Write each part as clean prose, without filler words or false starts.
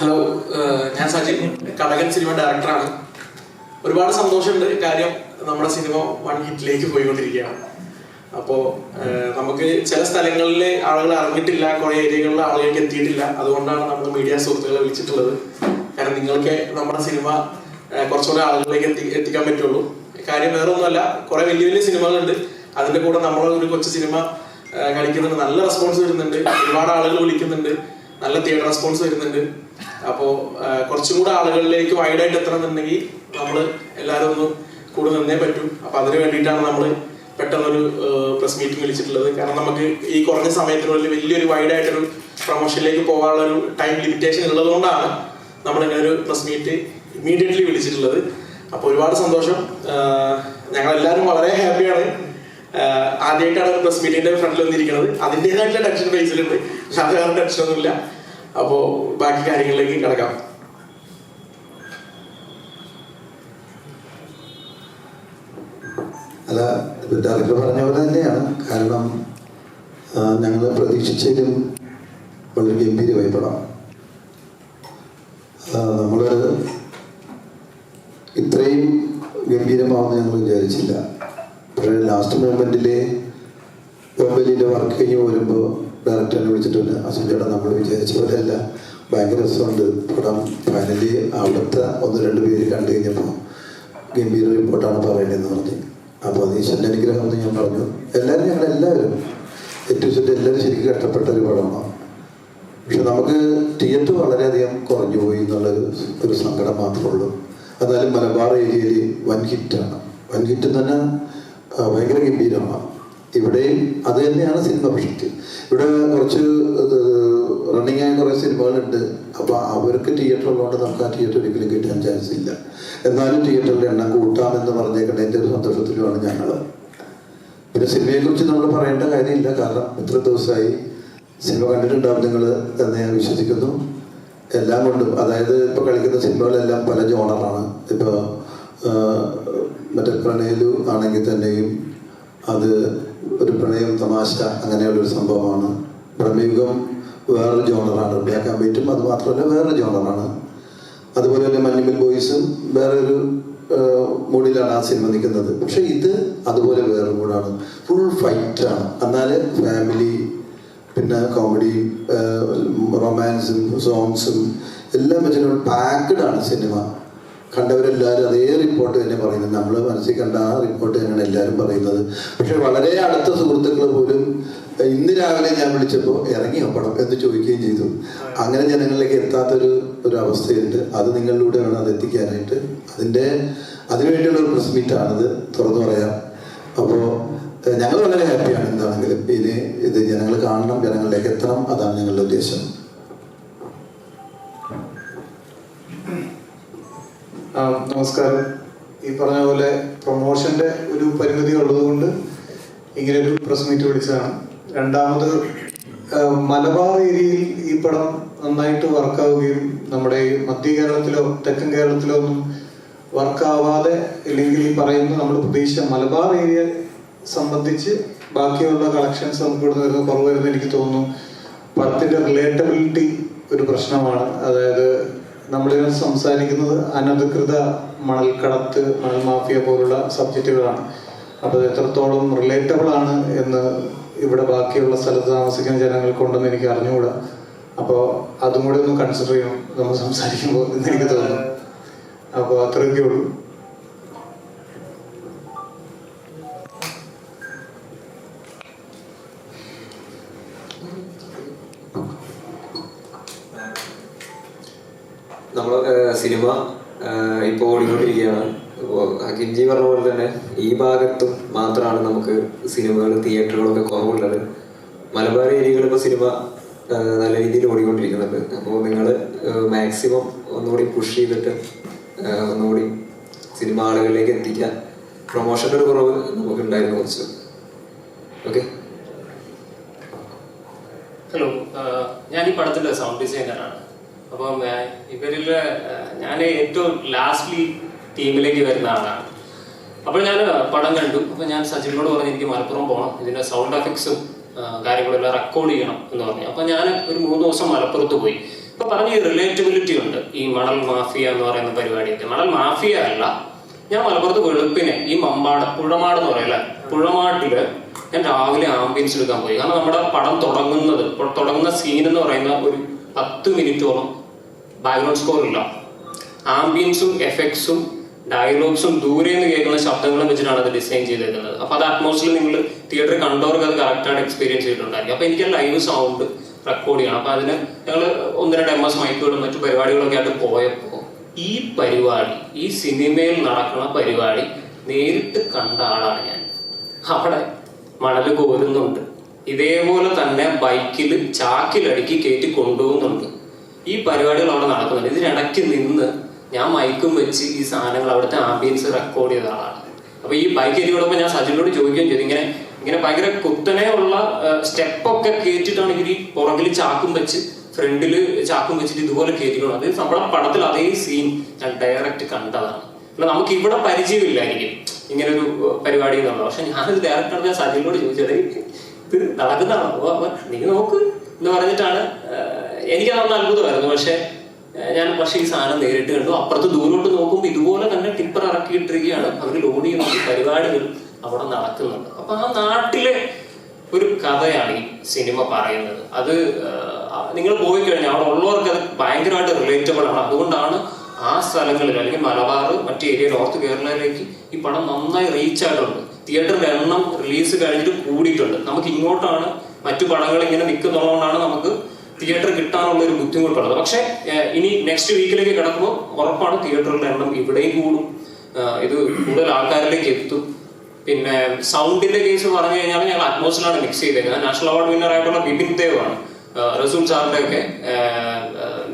Hello, ഞാൻ Sajin, Kadakan cinema ഡയറക്ടറാണ്. ഒരുപാട് സന്തോഷമുണ്ട്. കാര്യം നമ്മുടെ സിനിമ 1 ഹിറ്റിലേക്ക് പോയിക്കൊണ്ടിരിക്കുകയാണ്. അപ്പോൾ നമുക്ക് ചില സ്ഥലങ്ങളിൽ ആളുകൾ അറിഞ്ഞിട്ടില്ല, കുറേ ഏരിയകളിൽ ആളുകൾക്ക് എത്തിയിട്ടില്ല. അതുകൊണ്ടാണ് നമ്മൾ മീഡിയ സുഹൃത്തുക്കളെ വിളിച്ചിട്ടുള്ളത്. കാരണം നിങ്ങൾക്ക് നമ്മുടെ സിനിമ കുറച്ചുകൂടെ ആളുകളിലേക്ക് എത്തിക്കാൻ പറ്റുള്ളൂ. കാര്യം വേറെ ഒന്നുമല്ല, കുറേ വലിയ വലിയ സിനിമകളുണ്ട്. അതിൻ്റെ കൂടെ നമ്മളൊരു കൊച്ചു സിനിമ കളിക്കുന്നുണ്ട്. നല്ല റെസ്പോൺസ് വരുന്നുണ്ട്. ഒരുപാട് ആളുകൾ വിളിക്കുന്നുണ്ട്. നല്ല തിയേറ്റർ റെസ്പോൺസ് വരുന്നുണ്ട്. അപ്പോൾ കുറച്ചും കൂടെ ആളുകളിലേക്ക് വൈഡായിട്ട് എത്തണമെന്നുണ്ടെങ്കിൽ നമ്മൾ എല്ലാവരും ഒന്ന് കൂടെ നിന്നേ പറ്റും. അപ്പം അതിന് വേണ്ടിയിട്ടാണ് നമ്മൾ പെട്ടെന്നൊരു പ്രസ് മീറ്റിംഗ് വിളിച്ചിട്ടുള്ളത്. കാരണം നമുക്ക് ഈ കുറഞ്ഞ സമയത്തിനുള്ളിൽ വലിയൊരു വൈഡായിട്ടൊരു പ്രൊമോഷനിലേക്ക് പോകാനുള്ളൊരു ടൈം ലിമിറ്റേഷൻ ഉള്ളതുകൊണ്ടാണ് നമ്മളിങ്ങനെ ഒരു പ്രസ് മീറ്റ് ഇമ്മീഡിയറ്റ്ലി വിളിച്ചിട്ടുള്ളത്. അപ്പോൾ ഒരുപാട് സന്തോഷം. ഞങ്ങളെല്ലാവരും വളരെ ഹാപ്പിയാണ്. ആദ്യമായിട്ടാണ് ഒരു പ്രസ് മീറ്റിന്റെ ഫ്രണ്ടിൽ വന്നിരിക്കുന്നത്. അതിൻ്റെതായിട്ടുള്ള ടെൻഷൻ ബേസിലുണ്ട്, പക്ഷെ അത് വേറെ ടെൻഷനൊന്നുമില്ല. അപ്പോൾ ബാക്കി കാര്യങ്ങളിലേക്ക് കിടക്കാം. അല്ല, ഡയറക്ടർ പറഞ്ഞ പോലെ തന്നെയാണ്. കാരണം ഞങ്ങൾ പ്രതീക്ഷിച്ചതിലും വളരെ ഗംഭീരമായി പടം. നമ്മൾ ഇത്രയും ഗംഭീരമാവുമെന്ന് ഞങ്ങൾ വിചാരിച്ചില്ല. പക്ഷേ ലാസ്റ്റ് മൊമെൻറ്റിൽ ബോംബെലിൻ്റെ വർക്ക് കഴിഞ്ഞ് വരുമ്പോൾ ഡയറക്ടറിനെ വിളിച്ചിട്ടുണ്ട്, അസുചേട്ടാ നമ്മൾ വിചാരിച്ച പോലെ അല്ല, ഭയങ്കര രസമുണ്ട് പടം. ഫൈനലി അവിടുത്തെ 1-2 പേര് കണ്ടു കഴിഞ്ഞപ്പോൾ ഗംഭീര റിപ്പോർട്ടാണ് പറയേണ്ടതെന്ന് പറഞ്ഞു. അപ്പോൾ അത് ഈശ്വരൻ്റെ അനുഗ്രഹം എന്ന് ഞാൻ പറഞ്ഞു. ഞങ്ങളെല്ലാവരും ഏറ്റവും സെറ്റ് എല്ലാവരും ശരിക്കും കഷ്ടപ്പെട്ട ഒരു പടമാണ്. പക്ഷെ നമുക്ക് തിയേറ്റർ വളരെയധികം കുറഞ്ഞു പോയി എന്നുള്ളൊരു സങ്കടം മാത്രമേ ഉള്ളൂ. എന്നാലും മലബാർ ഏരിയയിൽ 1 ഹിറ്റാണ്. 1 ഹിറ്റ് തന്നെ ഭയങ്കര ഗംഭീരമാണ്. ഇവിടെയും അത് തന്നെയാണ് സിനിമ. പക്ഷേ ഇവിടെ കുറച്ച് റണ്ണിങ് ആയ കുറേ സിനിമകളുണ്ട്. അപ്പോൾ അവർക്ക് തിയേറ്റർ ഉള്ളതുകൊണ്ട് നമുക്ക് ആ തിയേറ്റർ ഒരിക്കലും കിട്ടാൻ ചാൻസ് ഇല്ല. എന്നാലും തിയേറ്ററിൻ്റെ എണ്ണം കൂട്ടാമെന്ന് പറഞ്ഞേക്കണതിൻ്റെ ഒരു സന്തോഷത്തിലുമാണ് ഞങ്ങൾ. പിന്നെ സിനിമയെക്കുറിച്ച് നമ്മൾ പറയേണ്ട കാര്യമില്ല. കാരണം ഇത്ര ദിവസമായി സിനിമ കണ്ടിട്ടുണ്ടാവും നിങ്ങൾ എന്ന് ഞാൻ വിശ്വസിക്കുന്നു. എല്ലാം കൊണ്ടും, അതായത് ഇപ്പോൾ കളിക്കുന്ന സിനിമകളെല്ലാം പല ജോണറാണ്. ഇപ്പോൾ മറ്റേ പ്രണയലു ആണെങ്കിൽ തന്നെയും അത് ഒരു പ്രണയം തമാശ അങ്ങനെയുള്ളൊരു സംഭവമാണ്. ബ്രഹ്മയുഗം വേറൊരു ജോണറാണ്. ബ്ലാക്ക് ആൻഡ് വൈറ്റും അത് മാത്രമല്ല വേറൊരു ജോണറാണ്. അതുപോലെ തന്നെ മഞ്ഞുമൽ ബോയ്സും വേറൊരു മൂഡിലാണ് ആ സിനിമ നിൽക്കുന്നത്. പക്ഷെ ഇത് അതുപോലെ വേറെ മൂഡാണ്. ഫുൾ ഫൈറ്റാണ്. എന്നാൽ ഫാമിലി, പിന്നെ കോമഡി, റൊമാൻസും സോങ്സും എല്ലാം വെച്ചിട്ട് പാക്ക്ഡ് ആണ് സിനിമ. കണ്ടവരെല്ലാവരും അതേ റിപ്പോർട്ട് തന്നെ പറയുന്നത്. നമ്മൾ മനസ്സിൽ കണ്ട ആ റിപ്പോർട്ട് തന്നെയാണ് എല്ലാവരും പറയുന്നത്. പക്ഷെ വളരെ അടുത്ത സുഹൃത്തുക്കൾ പോലും ഇന്ന് രാവിലെ ഞാൻ വിളിച്ചപ്പോൾ ഇറങ്ങിയോ പടം എന്ന് ചോദിക്കുകയും ചെയ്തു. അങ്ങനെ ജനങ്ങളിലേക്ക് എത്താത്തൊരു അവസ്ഥയുണ്ട്. അത് നിങ്ങളിലൂടെ വേണം അത് എത്തിക്കാനായിട്ട്. അതിനുവേണ്ടിയുള്ള ഒരു പ്രസ് മീറ്റാണിത്, തുറന്നു പറയാം. അപ്പോൾ ഞങ്ങൾ വളരെ ഹാപ്പിയാണ്. എന്താണെങ്കിലും ഇനി ഇത് ജനങ്ങൾ കാണണം, ജനങ്ങളിലേക്ക് എത്തണം. അതാണ് ഞങ്ങളുടെ ഉദ്ദേശം. നമസ്കാരം. ഈ പറഞ്ഞ പോലെ പ്രൊമോഷന്റെ ഒരു പരിമിതി ഉള്ളതുകൊണ്ട് ഇങ്ങനൊരു പ്രസ് മീറ്റ് വിളിച്ചതാണ്. രണ്ടാമത് മലബാർ ഏരിയയിൽ ഈ പടം നന്നായിട്ട് വർക്കാവുകയും നമ്മുടെ മധ്യ കേരളത്തിലോ തെക്കൻ കേരളത്തിലോ ഒന്നും വർക്കാവാതെ, ഇല്ലെങ്കിൽ ഈ പറയുന്ന നമ്മൾ പ്രതീക്ഷിച്ച മലബാർ ഏരിയ സംബന്ധിച്ച് ബാക്കിയുള്ള കളക്ഷൻസ് നമുക്ക് ഇവിടെ വരുന്ന കുറവ് വരുന്ന എനിക്ക് തോന്നുന്നു. പടത്തിന്റെ റിലേറ്റബിലിറ്റി ഒരു പ്രശ്നമാണ്. അതായത് നമ്മളിങ്ങനെ സംസാരിക്കുന്നത് അനധികൃത മണൽക്കടത്ത്, മണൽ മാഫിയ പോലുള്ള സബ്ജക്റ്റുകളാണ്. അപ്പോൾ എത്രത്തോളം റിലേറ്റബിൾ ആണ് എന്ന് ഇവിടെ ബാക്കിയുള്ള സ്ഥലത്ത് താമസിക്കുന്ന ജനങ്ങൾക്കുണ്ടെന്ന് എനിക്ക് അറിഞ്ഞുകൂടാ. അപ്പോൾ അതും കൂടെ ഒന്ന് കൺസിഡർ ചെയ്യണം നമ്മൾ സംസാരിക്കുമ്പോൾ എന്ന് എനിക്ക് തോന്നുന്നു. അപ്പോൾ അത്രയൊക്കെ ഉള്ളൂ. നമ്മൾ സിനിമ ഇപ്പോൾ ഓടിക്കൊണ്ടിരിക്കുകയാണ്. ഇപ്പോൾ ഹക്കിംജി പറഞ്ഞ പോലെ തന്നെ ഈ ഭാഗത്തും മാത്രമാണ് നമുക്ക് സിനിമകൾ, തിയേറ്ററുകളൊക്കെ കുറവുള്ളത്. മലബാർ ഏരിയകളിൽ ഇപ്പോൾ സിനിമ നല്ല രീതിയിൽ ഓടിക്കൊണ്ടിരിക്കുന്നുണ്ട്. അപ്പോൾ നിങ്ങൾ മാക്സിമം ഒന്നുകൂടി പുഷ് ചെയ്തിട്ട് ഒന്നുകൂടി സിനിമ ആളുകളിലേക്ക് എത്തിക്കാൻ. പ്രൊമോഷൻ്റെ ഒരു കുറവ് നമുക്കുണ്ടായിരുന്നു കുറച്ച്. ഓക്കെ. ഹലോ, ഞാൻ ഈ പടത്തിൻ്റെ സൗണ്ട് ഡിസൈനറാണ്. അപ്പം ഇവരിൽ ഞാൻ ഏറ്റവും ലാസ്റ്റ്ലി ടീമിലേക്ക് വരുന്ന ആളാണ്. അപ്പോൾ ഞാൻ പടം കണ്ടു. അപ്പോൾ ഞാൻ സജിനോട് പറഞ്ഞു എനിക്ക് മലപ്പുറം പോകണം, ഇതിൻ്റെ സൗണ്ട് എഫക്ട്സും കാര്യങ്ങളെല്ലാം റെക്കോർഡ് ചെയ്യണം എന്ന് പറഞ്ഞു. അപ്പോൾ ഞാൻ ഒരു 3 ദിവസം മലപ്പുറത്ത് പോയി. ഇപ്പൊ പറഞ്ഞ ഈ റിലേറ്റബിലിറ്റി ഉണ്ട് ഈ മണൽ മാഫിയ എന്ന് പറയുന്ന പരിപാടിയൊക്കെ. മണൽ മാഫിയ അല്ല, ഞാൻ മലപ്പുറത്ത് വെളുപ്പിനെ ഈ മമ്പാട് പുഴമാട് എന്ന് പറയല്ലേ, പുഴമാട്ടില് ഞാൻ രാവിലെ ആംബിയൻസ് എടുക്കാൻ പോയി. കാരണം നമ്മുടെ പടം തുടങ്ങുന്ന സീൻ എന്ന് പറയുന്ന ഒരു 10 മിനിറ്റോളം ബാക്ക്ഗ്രൗണ്ട് സ്കോർ ഇല്ല. ആംബിയൻസും എഫക്ട്സും ഡയലോഗ്സും ദൂരെ നിന്ന് കേൾക്കുന്ന ശബ്ദങ്ങളും വെച്ചിട്ടാണ് അത് ഡിസൈൻ ചെയ്തേക്കുന്നത്. അപ്പൊ അത് അറ്റ്മോസ്ഫിയർ നിങ്ങൾ തിയേറ്ററിൽ കണ്ടവർക്ക് അത് കറക്റ്റായിട്ട് എക്സ്പീരിയൻസ് ചെയ്തിട്ടുണ്ടായിരിക്കും. അപ്പൊ എനിക്ക് ലൈവ് സൗണ്ട് റെക്കോർഡ് ചെയ്യണം. അപ്പൊ അതിന് ഞങ്ങൾ 1-2 MS മൈക്കുകളും മറ്റു പരിപാടികളൊക്കെ ആയിട്ട് പോയപ്പോൾ ഈ പരിപാടി, ഈ സിനിമയിൽ നടക്കുന്ന പരിപാടി നേരിട്ട് കണ്ട ആളാണ് ഞാൻ. അവിടെ മണല് കോരുന്നുണ്ട്, ഇതേപോലെ തന്നെ ബൈക്കിൽ ചാക്കിലടുക്കി കയറ്റി കൊണ്ടുപോകുന്നുണ്ട്. ഈ പരിപാടികൾ അവിടെ നടക്കുന്നുണ്ട്. ഇതിനിടയ്ക്ക് നിന്ന് ഞാൻ മൈക്കും വെച്ച് ഈ സാധനങ്ങൾ അവിടുത്തെ ആംബിയൻസ് റെക്കോർഡ് ചെയ്ത ആളാണ്. അപ്പൊ ഈ ബൈക്ക് കയറ്റി കൊടുക്കുമ്പോൾ ഞാൻ സജിനോട് ചോദിക്കുകയും ചെയ്തു, ഇങ്ങനെ ഭയങ്കര കുത്തനെ ഉള്ള സ്റ്റെപ്പൊക്കെ കയറ്റിട്ടാണ് ഇവർ ഈ പുറകിൽ ചാക്കും വെച്ച് ഫ്രണ്ടിൽ ചാക്കും വെച്ചിട്ട് ഇതുപോലെ കയറ്റിക്കണം. അത് നമ്മുടെ പടത്തിൽ അതേ സീൻ ഞാൻ ഡയറക്റ്റ് കണ്ടതാണ്. അല്ല നമുക്ക് ഇവിടെ പരിചയമില്ലായിരിക്കും ഇങ്ങനൊരു പരിപാടി എന്നുള്ളത്. പക്ഷെ ഞാനത് ഡയറക്റ്റാണ് ഞാൻ സജിനോട് ചോദിച്ചത്, ഇത് നടക്കുന്നതാണോ, നീ നോക്ക് എന്ന് പറഞ്ഞിട്ടാണ്. എനിക്കതൊന്നും അത്ഭുതമായിരുന്നു. പക്ഷെ ഈ സാധനം നേരിട്ട് കണ്ടു. അപ്പുറത്ത് ദൂരോട്ട് നോക്കുമ്പോൾ ഇതുപോലെ തന്നെ ടിപ്പർ ഇറക്കിയിട്ടിരിക്കുകയാണ്. അവർ ലോഡ് ചെയ്യുന്ന പരിപാടികൾ അവിടെ നടക്കുന്നുണ്ട്. അപ്പൊ ആ നാട്ടിലെ ഒരു കഥയാണ് ഈ സിനിമ പറയുന്നത്. അത് നിങ്ങൾ പോയി കഴിഞ്ഞാൽ അവിടെ ഉള്ളവർക്ക് അത് ഭയങ്കരമായിട്ട് റിലേറ്റബിൾ ആണ്. അതുകൊണ്ടാണ് ആ സ്ഥലങ്ങളിൽ അല്ലെങ്കിൽ മലബാർ, മറ്റു ഏരിയ, നോർത്ത് കേരളയിലേക്ക് ഈ പടം നന്നായി റീച്ച് ആയിട്ടുണ്ട്. തിയേറ്ററിന്റെ എണ്ണം റിലീസ് കഴിഞ്ഞിട്ട് കൂടിയിട്ടുണ്ട്. നമുക്ക് ഇങ്ങോട്ടാണ് മറ്റു പടങ്ങൾ ഇങ്ങനെ നിൽക്കുന്നുള്ളതുകൊണ്ടാണ് നമുക്ക് തിയേറ്റർ കിട്ടാനുള്ള ഒരു ബുദ്ധിമുട്ടുള്ളത്. പക്ഷെ ഇനി നെക്സ്റ്റ് വീക്കിലേക്ക് കിടക്കുമ്പോൾ ഉറപ്പാണ് തിയേറ്ററിന്റെ എണ്ണം ഇവിടെയും കൂടും, ഇത് കൂടുതൽ ആൾക്കാരിലേക്ക് എത്തും. പിന്നെ സൗണ്ടിന്റെ കേസ് പറഞ്ഞു കഴിഞ്ഞാൽ ഞങ്ങൾ അറ്റ്മോസ്ഫിയറാണ് മിക്സ് ചെയ്തേക്കുന്നത്. നാഷണൽ അവാർഡ് വിന്നർ ആയിട്ടുള്ള ബിപിൻ ദേവ് ആണ്, റസൂൽ സാറിന്റെ ഒക്കെ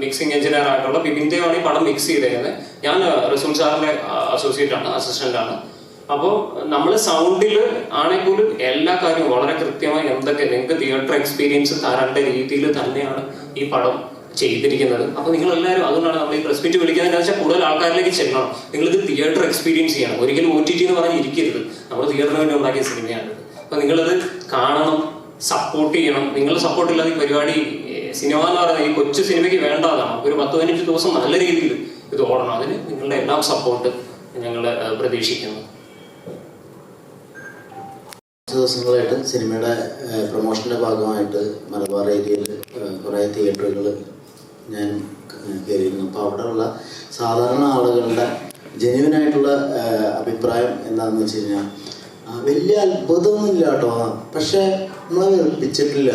മിക്സിംഗ് എഞ്ചിനീയർ ആയിട്ടുള്ള ബിപിൻ ദേവ് ആണ് ഈ പടം മിക്സ് ചെയ്തേക്കുന്നത്. ഞാൻ റസൂൽ സാറിന്റെ അസോസിയേറ്റ് ആണ്, അസിസ്റ്റന്റ് ആണ്. അപ്പോൾ നമ്മൾ സൗണ്ടിൽ ആണെങ്കിൽ പോലും എല്ലാ കാര്യവും വളരെ കൃത്യമായി എന്തൊക്കെ നിങ്ങൾക്ക് തിയേറ്റർ എക്സ്പീരിയൻസ് തരേണ്ട രീതിയിൽ തന്നെയാണ് ഈ പടം ചെയ്തിരിക്കുന്നത്. അപ്പൊ നിങ്ങൾ എല്ലാവരും, അതുകൊണ്ടാണ് നമ്മൾ ഈ പ്രസ് മീറ്റ് വിളിക്കുന്നതെന്ന് വെച്ചാൽ കൂടുതൽ ആൾക്കാരിലേക്ക് ചെല്ലണം. നിങ്ങളിത് തിയേറ്റർ എക്സ്പീരിയൻസ് ചെയ്യണം. ഒരിക്കലും OTT എന്ന് പറഞ്ഞ് ഇരിക്കരുത്. നമ്മൾ തിയേറ്ററിന് വേണ്ടി ഉണ്ടാക്കിയ സിനിമയാണ്. അപ്പൊ നിങ്ങളിത് കാണണം, സപ്പോർട്ട് ചെയ്യണം. നിങ്ങളുടെ സപ്പോർട്ട് ഇല്ലാതെ ഈ പരിപാടി, സിനിമ എന്ന് പറയുന്നത് ഈ കൊച്ചു സിനിമയ്ക്ക് വേണ്ടതാണ്. ഒരു 10-15 ദിവസം നല്ല രീതിയിൽ ഇത് ഓടണം. അതിന് നിങ്ങളുടെ എല്ലാം സപ്പോർട്ട് ഞങ്ങൾ പ്രതീക്ഷിക്കുന്നു. ദിവസങ്ങളായിട്ട് സിനിമയുടെ പ്രൊമോഷൻ്റെ ഭാഗമായിട്ട് മലബാർ ഏരിയയിൽ കുറേ തിയേറ്ററുകൾ ഞാൻ കയറിയിരുന്നു. അപ്പോൾ അവിടെയുള്ള സാധാരണ ആളുകളുടെ ജെന്യുവനായിട്ടുള്ള അഭിപ്രായം എന്താണെന്ന് വെച്ച് കഴിഞ്ഞാൽ, വലിയ അത്ഭുതമൊന്നുമില്ല കേട്ടോ, പക്ഷേ നമ്മളെ വെറുപ്പിച്ചിട്ടില്ല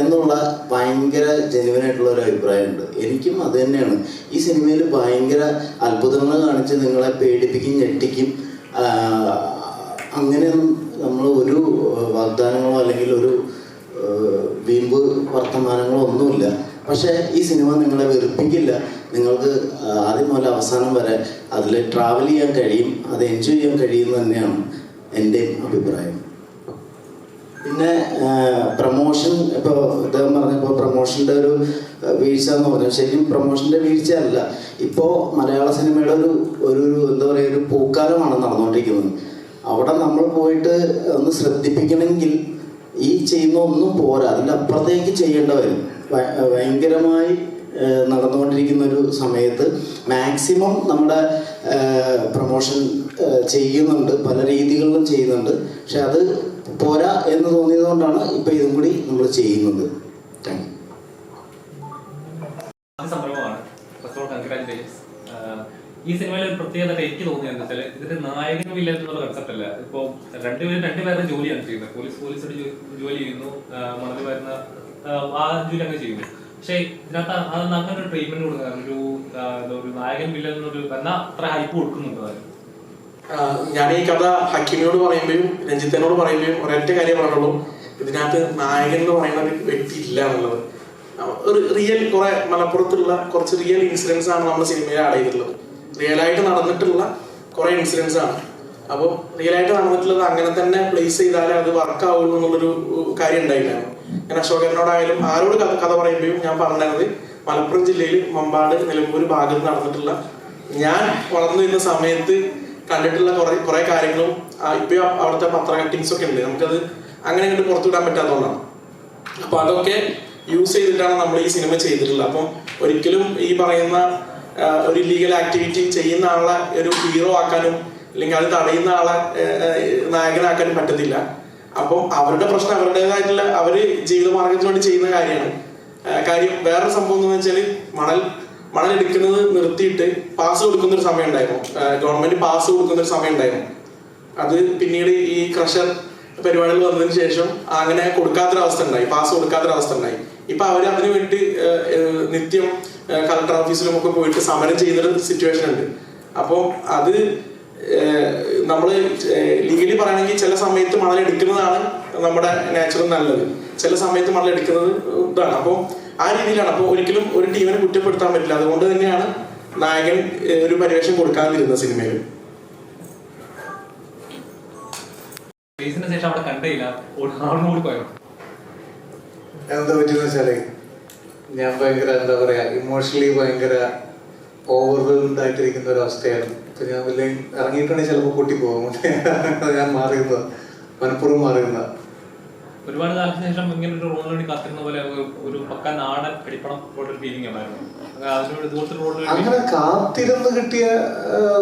എന്നുള്ള ഭയങ്കര ജെന്യുവനായിട്ടുള്ള ഒരു അഭിപ്രായമുണ്ട്. എനിക്കും അത് തന്നെയാണ്. ഈ സിനിമയിൽ ഭയങ്കര അത്ഭുതങ്ങൾ കാണിച്ച് നിങ്ങളെ പേടിപ്പിക്കും, ഞെട്ടിക്കും. അങ്ങനെയൊന്നും നമ്മൾ ഒരു വാഗ്ദാനങ്ങളോ അല്ലെങ്കിൽ ഒരു വീമ്പ് വർത്തമാനങ്ങളോ ഒന്നുമില്ല. പക്ഷേ ഈ സിനിമ നിങ്ങളെ വെറുപ്പിക്കില്ല. നിങ്ങൾക്ക് ആദ്യം മുതൽ അവസാനം വരെ അതിൽ ട്രാവൽ ചെയ്യാൻ കഴിയും, അത് എൻജോയ് ചെയ്യാൻ കഴിയുമെന്ന് തന്നെയാണ് എൻ്റെയും അഭിപ്രായം. പിന്നെ പ്രമോഷൻ, ഇപ്പോൾ അദ്ദേഹം പറഞ്ഞപ്പോൾ പ്രമോഷൻ്റെ ഒരു വീഴ്ച എന്ന് പറഞ്ഞു. ശരിക്കും പ്രമോഷൻ്റെ വീഴ്ച അല്ല, ഇപ്പോൾ മലയാള സിനിമയുടെ ഒരു എന്താ പറയുക, ഒരു പൂക്കാലമാണ് നടന്നുകൊണ്ടിരിക്കുന്നത്. അവിടെ നമ്മൾ പോയിട്ട് ഒന്ന് ശ്രദ്ധിപ്പിക്കണമെങ്കിൽ ഈ ചെയ്യുന്ന ഒന്നും പോരാ, അതിൻ്റെ അപ്പുറത്തേക്ക് ചെയ്യേണ്ട വരും. ഭയങ്കരമായി നടന്നുകൊണ്ടിരിക്കുന്ന ഒരു സമയത്ത് മാക്സിമം നമ്മുടെ പ്രൊമോഷൻ ചെയ്യുന്നുണ്ട്, പല രീതികളിലും ചെയ്യുന്നുണ്ട്. പക്ഷെ അത് പോരാ എന്ന് തോന്നിയത് കൊണ്ടാണ് ഇപ്പം ഇതും കൂടി നമ്മൾ ചെയ്യുന്നത്. Thank you. ഈ സിനിമയിൽ ഒരു പ്രത്യേകത എനിക്ക് തോന്നിയത് എന്താ വെച്ചാൽ, ഇതിന്റെ നായകനും വില്ലനും എന്നുള്ള കൺസെപ്റ്റ് അല്ല. ഇപ്പൊ രണ്ടുപേരുടെ ജോലിയാണ് ചെയ്യുന്നത്. പോലീസ് ജോലി ചെയ്യുന്നു, മണൽ വരുന്ന ആ ജോലി അങ്ങ് ചെയ്യുന്നു. പക്ഷെ ഇതിനകത്ത് അങ്ങനെ ഒരു ട്രീറ്റ്മെന്റ് കൊടുക്കാൻ ഒരു നായകൻ വില്ലൻ എന്നൊരു എന്നാൽ അത്ര ഹൈപ്പ് കൊടുക്കുന്നുണ്ടോ? ഞാൻ ഈ കഥ ഹക്കീമിനോട് പറയുമ്പോഴും രഞ്ജിത്തിനോട് പറയുമ്പോഴും ഒരൊറ്റ കാര്യം പറഞ്ഞുള്ളൂ, ഇതിനകത്ത് നായകൻ എന്ന് പറയുന്ന ഒരു വ്യക്തി ഇല്ല എന്നുള്ളത്. ഒരു റിയൽ കുറെ മലപ്പുറത്തുള്ള കുറച്ച് റിയൽ ഇൻസിഡൻസ് ആണ് നമ്മുടെ സിനിമയിൽ ആഡ് ചെയ്തിട്ടുള്ളത്. റിയലായിട്ട് നടന്നിട്ടുള്ള കുറെ ഇൻസിഡൻസ് ആണ്. അപ്പോൾ റിയലായിട്ട് നടന്നിട്ടുള്ളത് അങ്ങനെ തന്നെ പ്ലേസ് ചെയ്താലേ അത് വർക്ക് ആവുള്ളൂ എന്നുള്ളൊരു കാര്യം ഉണ്ടായില്ലായിരുന്നു. ഞാൻ അശോകനോടായാലും ആരോട് കഥ പറയുമ്പോഴും ഞാൻ പറഞ്ഞത് മലപ്പുറം ജില്ലയിൽ മമ്പാട്, നിലമ്പൂർ ഭാഗത്ത് നടന്നിട്ടുള്ള, ഞാൻ വളർന്നു വരുന്ന സമയത്ത് കണ്ടിട്ടുള്ള കുറെ കാര്യങ്ങളും ഇപ്പൊ അവിടുത്തെ പത്ര കട്ടിങ്സ് ഒക്കെ ഉണ്ട്. നമുക്കത് അങ്ങനെ ഇങ്ങോട്ട് പുറത്തുവിടാൻ പറ്റാത്തതുകൊണ്ടാണ്. അപ്പൊ അതൊക്കെ യൂസ് ചെയ്തിട്ടാണ് നമ്മൾ ഈ സിനിമ ചെയ്തിട്ടുള്ളത്. അപ്പം ഒരിക്കലും ഈ പറയുന്ന ഒരു ഇല്ലീഗൽ ആക്ടിവിറ്റി ചെയ്യുന്ന ആളെ ഒരു ഹീറോ ആക്കാനും അല്ലെങ്കിൽ അത് തടയുന്ന ആളെ നായകനാക്കാനും പറ്റത്തില്ല. അപ്പം അവരുടെ പ്രശ്നം അവരുടേതായിട്ടുള്ള അവര് ജീവിതമാർഗത്തിന് വേണ്ടി ചെയ്യുന്ന കാര്യമാണ്. കാര്യം വേറൊരു സംഭവം എന്ന് വെച്ചാൽ മണൽ എടുക്കുന്നത് നിർത്തിയിട്ട് പാസ് കൊടുക്കുന്ന ഒരു സമയം ഉണ്ടായിരുന്നു. ഗവൺമെന്റ് പാസ് കൊടുക്കുന്ന ഒരു സമയം ഉണ്ടായിരുന്നു. അത് പിന്നീട് ഈ ക്രഷർ പരിപാടികൾ വന്നതിന് ശേഷം അങ്ങനെ കൊടുക്കാത്തൊരവസ്ഥ ഉണ്ടായി, പാസ് കൊടുക്കാത്തൊരവസ്ഥ ഉണ്ടായി. ഇപ്പൊ അവര് അതിനു വേണ്ടി നിത്യം കളക്ടർ ഓഫീസിലും ഒക്കെ പോയിട്ട് സമരം ചെയ്യുന്നൊരു സിറ്റുവേഷൻ ഉണ്ട്. അപ്പോൾ അത് നമ്മള് ലീഗലി പറയുകയാണെങ്കിൽ ചില സമയത്ത് മണൽ എടുക്കുന്നതാണ് നമ്മുടെ നാച്ചുറൽ നല്ലത്, ചില സമയത്ത് മണൽ എടുക്കുന്നത് ഇതാണ്. അപ്പോൾ ആ രീതിയിലാണ്. അപ്പോൾ ഒരിക്കലും ഒരു ടീമിനെ കുറ്റപ്പെടുത്താൻ പറ്റില്ല. അതുകൊണ്ട് തന്നെയാണ് നായകൻ ഒരു പരിവേഷം കൊടുക്കാതിരുന്നത് സിനിമയിൽ. ശേഷം അവിടെ കണ്ടില്ല, എന്താ പറ്റിയെന്ന് വെച്ചാല് ഞാൻ ഭയങ്കര എന്താ പറയാ ഇമോഷണലി ഭയങ്കര ഓവർവെൽഡ് ആയിട്ടിരിക്കുന്ന ഒരു അവസ്ഥയാണ്. ഇപ്പൊ ഞാൻ വലിയ ഇറങ്ങിയിട്ടുണ്ടെങ്കിൽ ചിലപ്പോൾ പൊട്ടിപ്പോകും. ഞാൻ മാറിയുന്ന മനഃപൂർവ്വം മാറിയുന്ന ഒരുപാട് കാലത്തിന് ശേഷം ഇങ്ങനെ ഒരു റോളിന് വേണ്ടി കാത്തിരുന്ന പോലെ ഒരു പക്ക നാടൻ അടിപ്പണം പോലൊരു ഫീലിംഗ് ഉണ്ടായിരുന്നു. അതിനോട് ഇതുപോലത്തെ റോളിന് അങ്ങനെ കാത്തിരുന്ന് കിട്ടിയ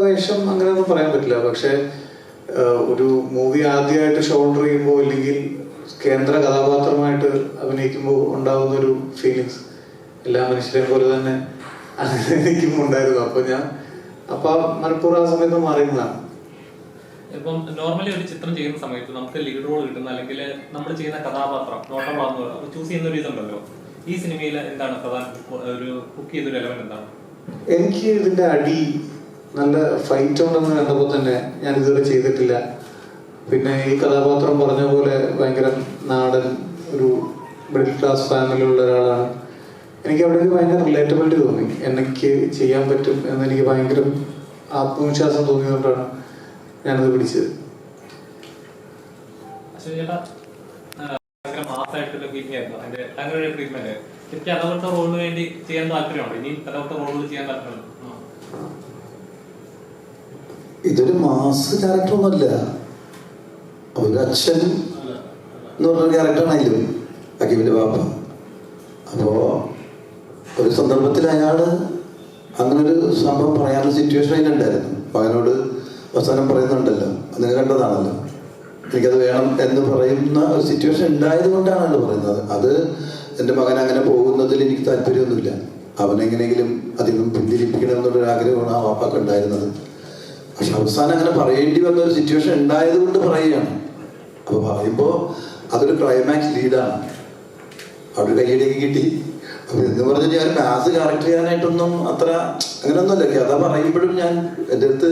വേഷം അങ്ങനെയൊന്നും പറയാൻ പറ്റില്ല. പക്ഷെ ഒരു മൂവി ആദ്യമായിട്ട് ഷോൾഡർ ചെയ്യുമ്പോൾ അല്ലെങ്കിൽ കേന്ദ്ര കഥാപാത്രമായിട്ട് അഭിനയിക്കുമ്പോൾ ഉണ്ടാകുന്ന ഒരു ഫീലിങ്സ് എല്ലാ മനുഷ്യരെയും പോലെ തന്നെ എനിക്കും ഉണ്ടായിരുന്നു. അപ്പൊ മനഃപൂർവ്വം ആ സമയത്ത് മാറിയുന്നതാണ്. ഇപ്പം നോർമലി ഒരു ചിത്രം ചെയ്യുന്ന സമയത്ത് നമുക്ക് ലീഡ് റോൾ കിട്ടുന്ന അല്ലെങ്കിൽ നമ്മൾ ചെയ്യുന്ന കഥാപാത്രം നോട്ടമാകുന്ന ചൂസ് ചെയ്യുന്ന ഒരു ഇതുണ്ടല്ലോ. ഈ സിനിമയിൽ എന്താണ് പ്രധാന ഒരു കുക്ക് ചെയ്തൊരു എലമെന്റ് എന്താണ്? എനിക്ക് ഇതിന്റെ അടി നല്ല ഫൈറ്റ് ഉണ്ടെന്ന് കണ്ടപ്പോൾ തന്നെ ഞാൻ ഇതുവരെ ചെയ്തിട്ടില്ല. പിന്നെ ഈ കഥാപാത്രം പറഞ്ഞ പോലെ ഭയങ്കര നാടൻ ഒരു മിഡിൽ ക്ലാസ് ഫാമിലിയുള്ള ഒരാളാണ്. എനിക്ക് അവിടെ ഭയങ്കര റിലേറ്റബിലിറ്റി തോന്നി. എനിക്ക് ചെയ്യാൻ പറ്റും എന്നെനിക്ക് ഭയങ്കര ആത്മവിശ്വാസം തോന്നിയതുകൊണ്ടാണ് ഞാനത് പിടിച്ചത്. മാസമായിട്ടുള്ള ഫീലിംഗ് ആയിരുന്നു അതിന്റെ അങ്ങനെ ഒരു ട്രീറ്റ്മെന്റ്. എനിക്ക് അതവരുടെ റോളിന് വേണ്ടി ചെയ്യാൻ താല്പര്യമുണ്ട്. ഇനി അതവരുടെ റോളുകൾ ചെയ്യാൻ താല്പര്യമുണ്ട്. ഇതൊരു മാസ് ക്യാരക്ടറൊന്നുമല്ല, ഒരു അച്ഛൻ എന്ന് പറഞ്ഞ ക്യാരക്ടറാണ് അതിലും അഖിമിന്റെ പാപ്പ. അപ്പോ ഒരു സന്ദർഭത്തിൽ അയാള് അങ്ങനൊരു സംഭവം പറയാനുള്ള സിറ്റുവേഷൻ അതിലുണ്ടായിരുന്നു. മകനോട് അവസാനം പറയുന്നുണ്ടല്ലോ, നിങ്ങൾ കണ്ടതാണല്ലോ, എനിക്കത് വേണം എന്ന് പറയുന്ന ഒരു സിറ്റുവേഷൻ ഉണ്ടായത് കൊണ്ടാണ് അയാൾ പറയുന്നത്. അത് എൻ്റെ മകൻ അങ്ങനെ പോകുന്നതിൽ എനിക്ക് താല്പര്യമൊന്നുമില്ല, അവനെങ്ങനെയെങ്കിലും അധികം പിന്തിരിപ്പിക്കണം എന്നുള്ളൊരു ആഗ്രഹമാണ് ആ വാപ്പാക്ക് ഉണ്ടായിരുന്നത്. പക്ഷെ അവസാനം അങ്ങനെ പറയേണ്ടി വന്ന ഒരു സിറ്റുവേഷൻ ഉണ്ടായത് കൊണ്ട് പറയുകയാണ്. അപ്പൊ പറയുമ്പോൾ അതൊരു ക്ലൈമാക്സ് ലീഡാണ്, അവിടെ കയ്യടിയൊക്കെ കിട്ടി. അപ്പൊ എന്ന് പറഞ്ഞാൽ ഞാൻ മാസ് കറക്റ്റ് ചെയ്യാനായിട്ടൊന്നും അത്ര അങ്ങനെയൊന്നുമല്ല. കഥ പറയുമ്പോഴും ഞാൻ എൻ്റെ അടുത്ത്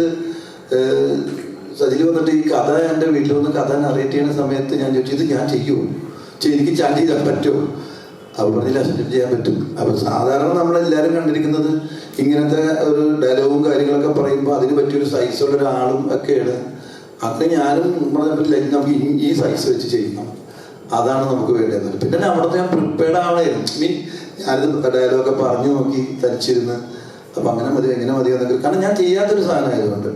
സജിൽ വന്നിട്ട് ഈ കഥ എൻ്റെ വീട്ടിൽ വന്ന് കഥ നറേറ്റ് ചെയ്യുന്ന സമയത്ത് ഞാൻ ചോദിച്ചു, ഇത് ഞാൻ ചെയ്യുമോ, എനിക്ക് ചാൻസ് ചെയ്താൽ പറ്റുമോ? അവർ പറഞ്ഞില്ല, അസിസ്റ്റന്റ് ചെയ്യാൻ പറ്റും. അപ്പൊ സാധാരണ നമ്മളെല്ലാവരും കണ്ടിരിക്കുന്നത് ഇങ്ങനത്തെ ഒരു ഡയലോഗും കാര്യങ്ങളൊക്കെ പറയുമ്പോൾ അതിന് പറ്റിയൊരു സൈസുള്ള ഒരാളും ഒക്കെയാണ്. അങ്ങനെ ഞാനും പറഞ്ഞിട്ടില്ല, നമുക്ക് ഈ സൈസ് വെച്ച് ചെയ്യണം, അതാണ് നമുക്ക് വേണ്ടത്. പിന്നെ അവിടുത്തെ ഞാൻ പ്രിപ്പയർഡ് ആവണമായിരുന്നു. ഞാനിത് ഡയലോഗൊക്കെ പറഞ്ഞു നോക്കി തനിച്ചിരുന്ന്, അപ്പൊ അങ്ങനെ മതി എങ്ങനെ മതി എന്നൊക്കെ, കാരണം ഞാൻ ചെയ്യാത്തൊരു സാധനം ആയതുകൊണ്ട്.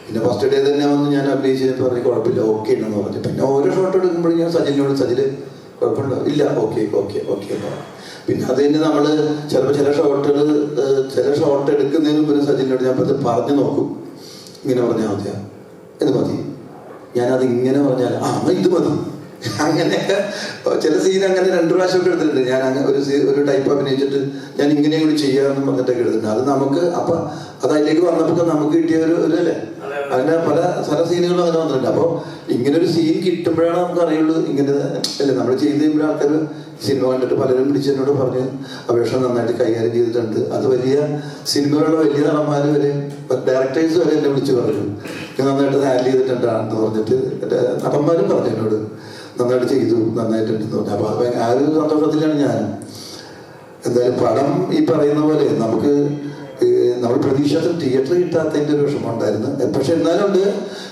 പിന്നെ ഫസ്റ്റ് ഡേ തന്നെ വന്ന് ഞാൻ അഭിനയിച്ചപ്പോൾ പറഞ്ഞ് കുഴപ്പമില്ല, ഓക്കെ ഉണ്ടെന്ന് പറഞ്ഞു. പിന്നെ ഓരോ ഷോട്ട് എടുക്കുമ്പോഴും ഞാൻ സജിലിനോട്, സജില് കുഴപ്പമുണ്ടോ? ഇല്ല, ഓക്കെ ഓക്കെ ഓക്കെ. പിന്നെ അത് തന്നെ നമ്മൾ ചിലപ്പോൾ ചില ഷോട്ട് എടുക്കുന്നതിന് മുമ്പ് സജിലിനോട് ഞാൻ പറഞ്ഞു നോക്കും, ഇങ്ങനെ പറഞ്ഞാൽ മതിയാ, ഇത് മതി, ഞാനത് ഇങ്ങനെ പറഞ്ഞാൽ ഇത് മതി. അങ്ങനെയൊക്കെ ചില സീൻ അങ്ങനെ 2 പ്രാവശ്യമൊക്കെ എടുത്തിട്ടുണ്ട്. ഞാൻ അങ്ങനെ ഒരു ടൈപ്പ് അഭിനയിച്ചിട്ട് ഞാൻ ഇങ്ങനെയും കൂടി ചെയ്യാമെന്ന് പറഞ്ഞിട്ടൊക്കെ എടുത്തിട്ടുണ്ട്. അത് നമുക്ക് അപ്പൊ അത് അതിലേക്ക് വന്നപ്പോൾ നമുക്ക് കിട്ടിയ ഒരു അല്ലേ, അങ്ങനെ പല സീനുകളും അങ്ങനെ വന്നിട്ടുണ്ട്. അപ്പോൾ ഇങ്ങനൊരു സീൻ കിട്ടുമ്പോഴാണ് നമുക്ക് അറിയുള്ളൂ ഇങ്ങനെ അല്ലേ നമ്മൾ ചെയ്ത് കഴിയുമ്പോൾ ആൾക്കാർ സിനിമ കണ്ടിട്ട് പലരും വിളിച്ചതിനോട് പറഞ്ഞ് അപേക്ഷ നന്നായിട്ട് കൈകാര്യം ചെയ്തിട്ടുണ്ട്. അത് വലിയ സിനിമകളുടെ വലിയ നടന്മാർ വരെ ഡയറക്ടേഴ്സ് വരെ എന്നെ വിളിച്ച് പറഞ്ഞു നന്നായിട്ട് ഹാൻഡിൽ ചെയ്തിട്ടുണ്ടാണെന്ന് പറഞ്ഞിട്ട്. നടന്മാരും പറഞ്ഞു എന്നോട് നന്നായിട്ട് ചെയ്തു, നന്നായിട്ടുണ്ടെന്ന് പറഞ്ഞു. അപ്പൊ ആ ഒരു സന്തോഷത്തിലാണ് ഞാൻ. എന്തായാലും പടം ഈ പറയുന്ന പോലെ നമുക്ക് നമ്മൾ പ്രതീക്ഷിച്ച തിയേറ്റർ കിട്ടാത്തതിന്റെ ഒരു വിഷമം ഉണ്ടായിരുന്നു. പക്ഷെ എന്നാലും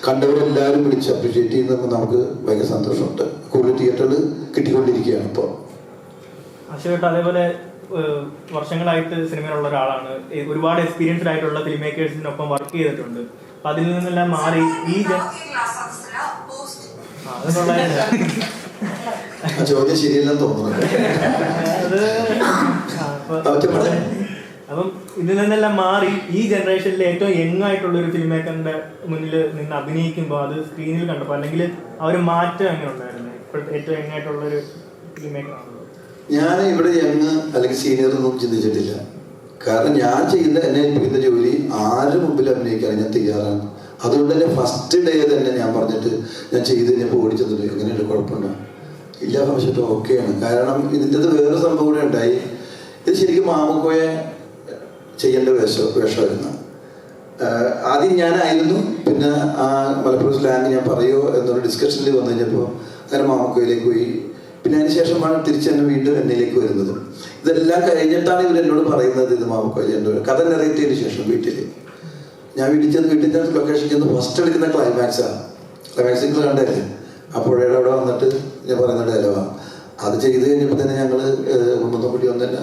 കണ്ടവരെല്ലാവരും വിളിച്ച് അപ്രീഷിയേറ്റ് ചെയ്യുന്നപ്പോൾ നമുക്ക് ഭയങ്കര സന്തോഷമുണ്ട്. കൂടുതൽ തിയേറ്ററിൽ കിട്ടിക്കൊണ്ടിരിക്കുകയാണ് ഇപ്പോൾ. അതേപോലെ വർഷങ്ങളായിട്ട് സിനിമയിലുള്ള ഒരാളാണ്, ഒരുപാട് എക്സ്പീരിയൻസ്ഡ് ആയിട്ടുള്ള ഫിലിം മേക്കേഴ്സിനൊപ്പം വർക്ക് ചെയ്തിട്ടുണ്ട്. അപ്പൊ അതിൽ നിന്നെല്ലാം മാറി ഈ ആ ചോദ്യം ശരിയല്ലെന്ന് തോന്നുന്നു. അപ്പം ഇതിൽ നിന്നെല്ലാം മാറി ഈ ജനറേഷനിലെ ഏറ്റവും യങ് ആയിട്ടുള്ള ഒരു ഫിലിം മേക്കറിന്റെ മുന്നിൽ നിന്ന് അഭിനയിക്കുമ്പോൾ അത് സ്ക്രീനിൽ കണ്ടപ്പോൾ അല്ലെങ്കിൽ ആ ഒരു മാറ്റം എങ്ങനെ ഉണ്ടായിരുന്നു? ഇപ്പോഴത്തെ ഏറ്റവും യങ് ആയിട്ടുള്ള ഒരു ഫിലിം മേക്കറാണല്ലോ. ഞാൻ ഇവിടെ യങ് അല്ലെങ്കിൽ സീനിയർ ഒന്നും ചിന്തിച്ചിട്ടില്ല. കാരണം ഞാൻ ചെയ്യുന്ന എന്നെ ഏൽപ്പിക്കുന്ന ജോലി ആരുടെ മുമ്പിൽ അഭിനയിക്കാൻ ഞാൻ തയ്യാറാണ്. അതുകൊണ്ട് തന്നെ ഫസ്റ്റ് ഡേ തന്നെ ഞാൻ പറഞ്ഞിട്ട് ഞാൻ ചെയ്ത് കഴിഞ്ഞപ്പോൾ ഓടിച്ചെന്നിട്ട് എങ്ങനെയുണ്ട്, കുഴപ്പമുണ്ടോ? ഇല്ല പറഞ്ഞിട്ട് ഓക്കെയാണ്. കാരണം ഇതിൻ്റെ വേറെ സംഭവം കൂടെ ഉണ്ടായി. ഇത് ശരിക്കും മാമുക്കോയെ ചെയ്യേണ്ട വേഷമായിരുന്നു. ആദ്യം ഞാനായിരുന്നു. പിന്നെ ആ മലപ്പുറം സ്ലാങ് ഞാൻ പറയുമോ എന്നൊരു ഡിസ്കഷനിൽ വന്നു കഴിഞ്ഞപ്പോൾ അങ്ങനെ മാമുക്കോയിലേക്ക് പോയി. പിന്നെ അതിന് ശേഷമാണ് തിരിച്ച് തന്നെ വീണ്ടും എന്നിലേക്ക് വരുന്നത്. ഇതെല്ലാം കഴിഞ്ഞിട്ടാണ് ഇവരെന്നോട് പറയുന്നത് ഇത് മാമുക്കോയിൻ്റെ കഥ നെറേറ്റ് ചെയ്തതിന് ശേഷം വീട്ടിൽ വീട്ടിൽ ചെന്ന് ലൊക്കേഷൻ ചെന്ന് ഫസ്റ്റ് എടുക്കുന്ന ക്ലൈമാക്സാണ്. ക്ലൈമാക്സിൽ കണ്ടല്ലേ ആ പുഴയുടെ അവിടെ വന്നിട്ട് ഞാൻ പറയുന്ന ഡയലോഗാണ്. അത് ചെയ്ത് കഴിഞ്ഞപ്പോൾ തന്നെ ഞങ്ങൾ കുടുംബത്തെക്കുട്ടി വന്ന് തന്നെ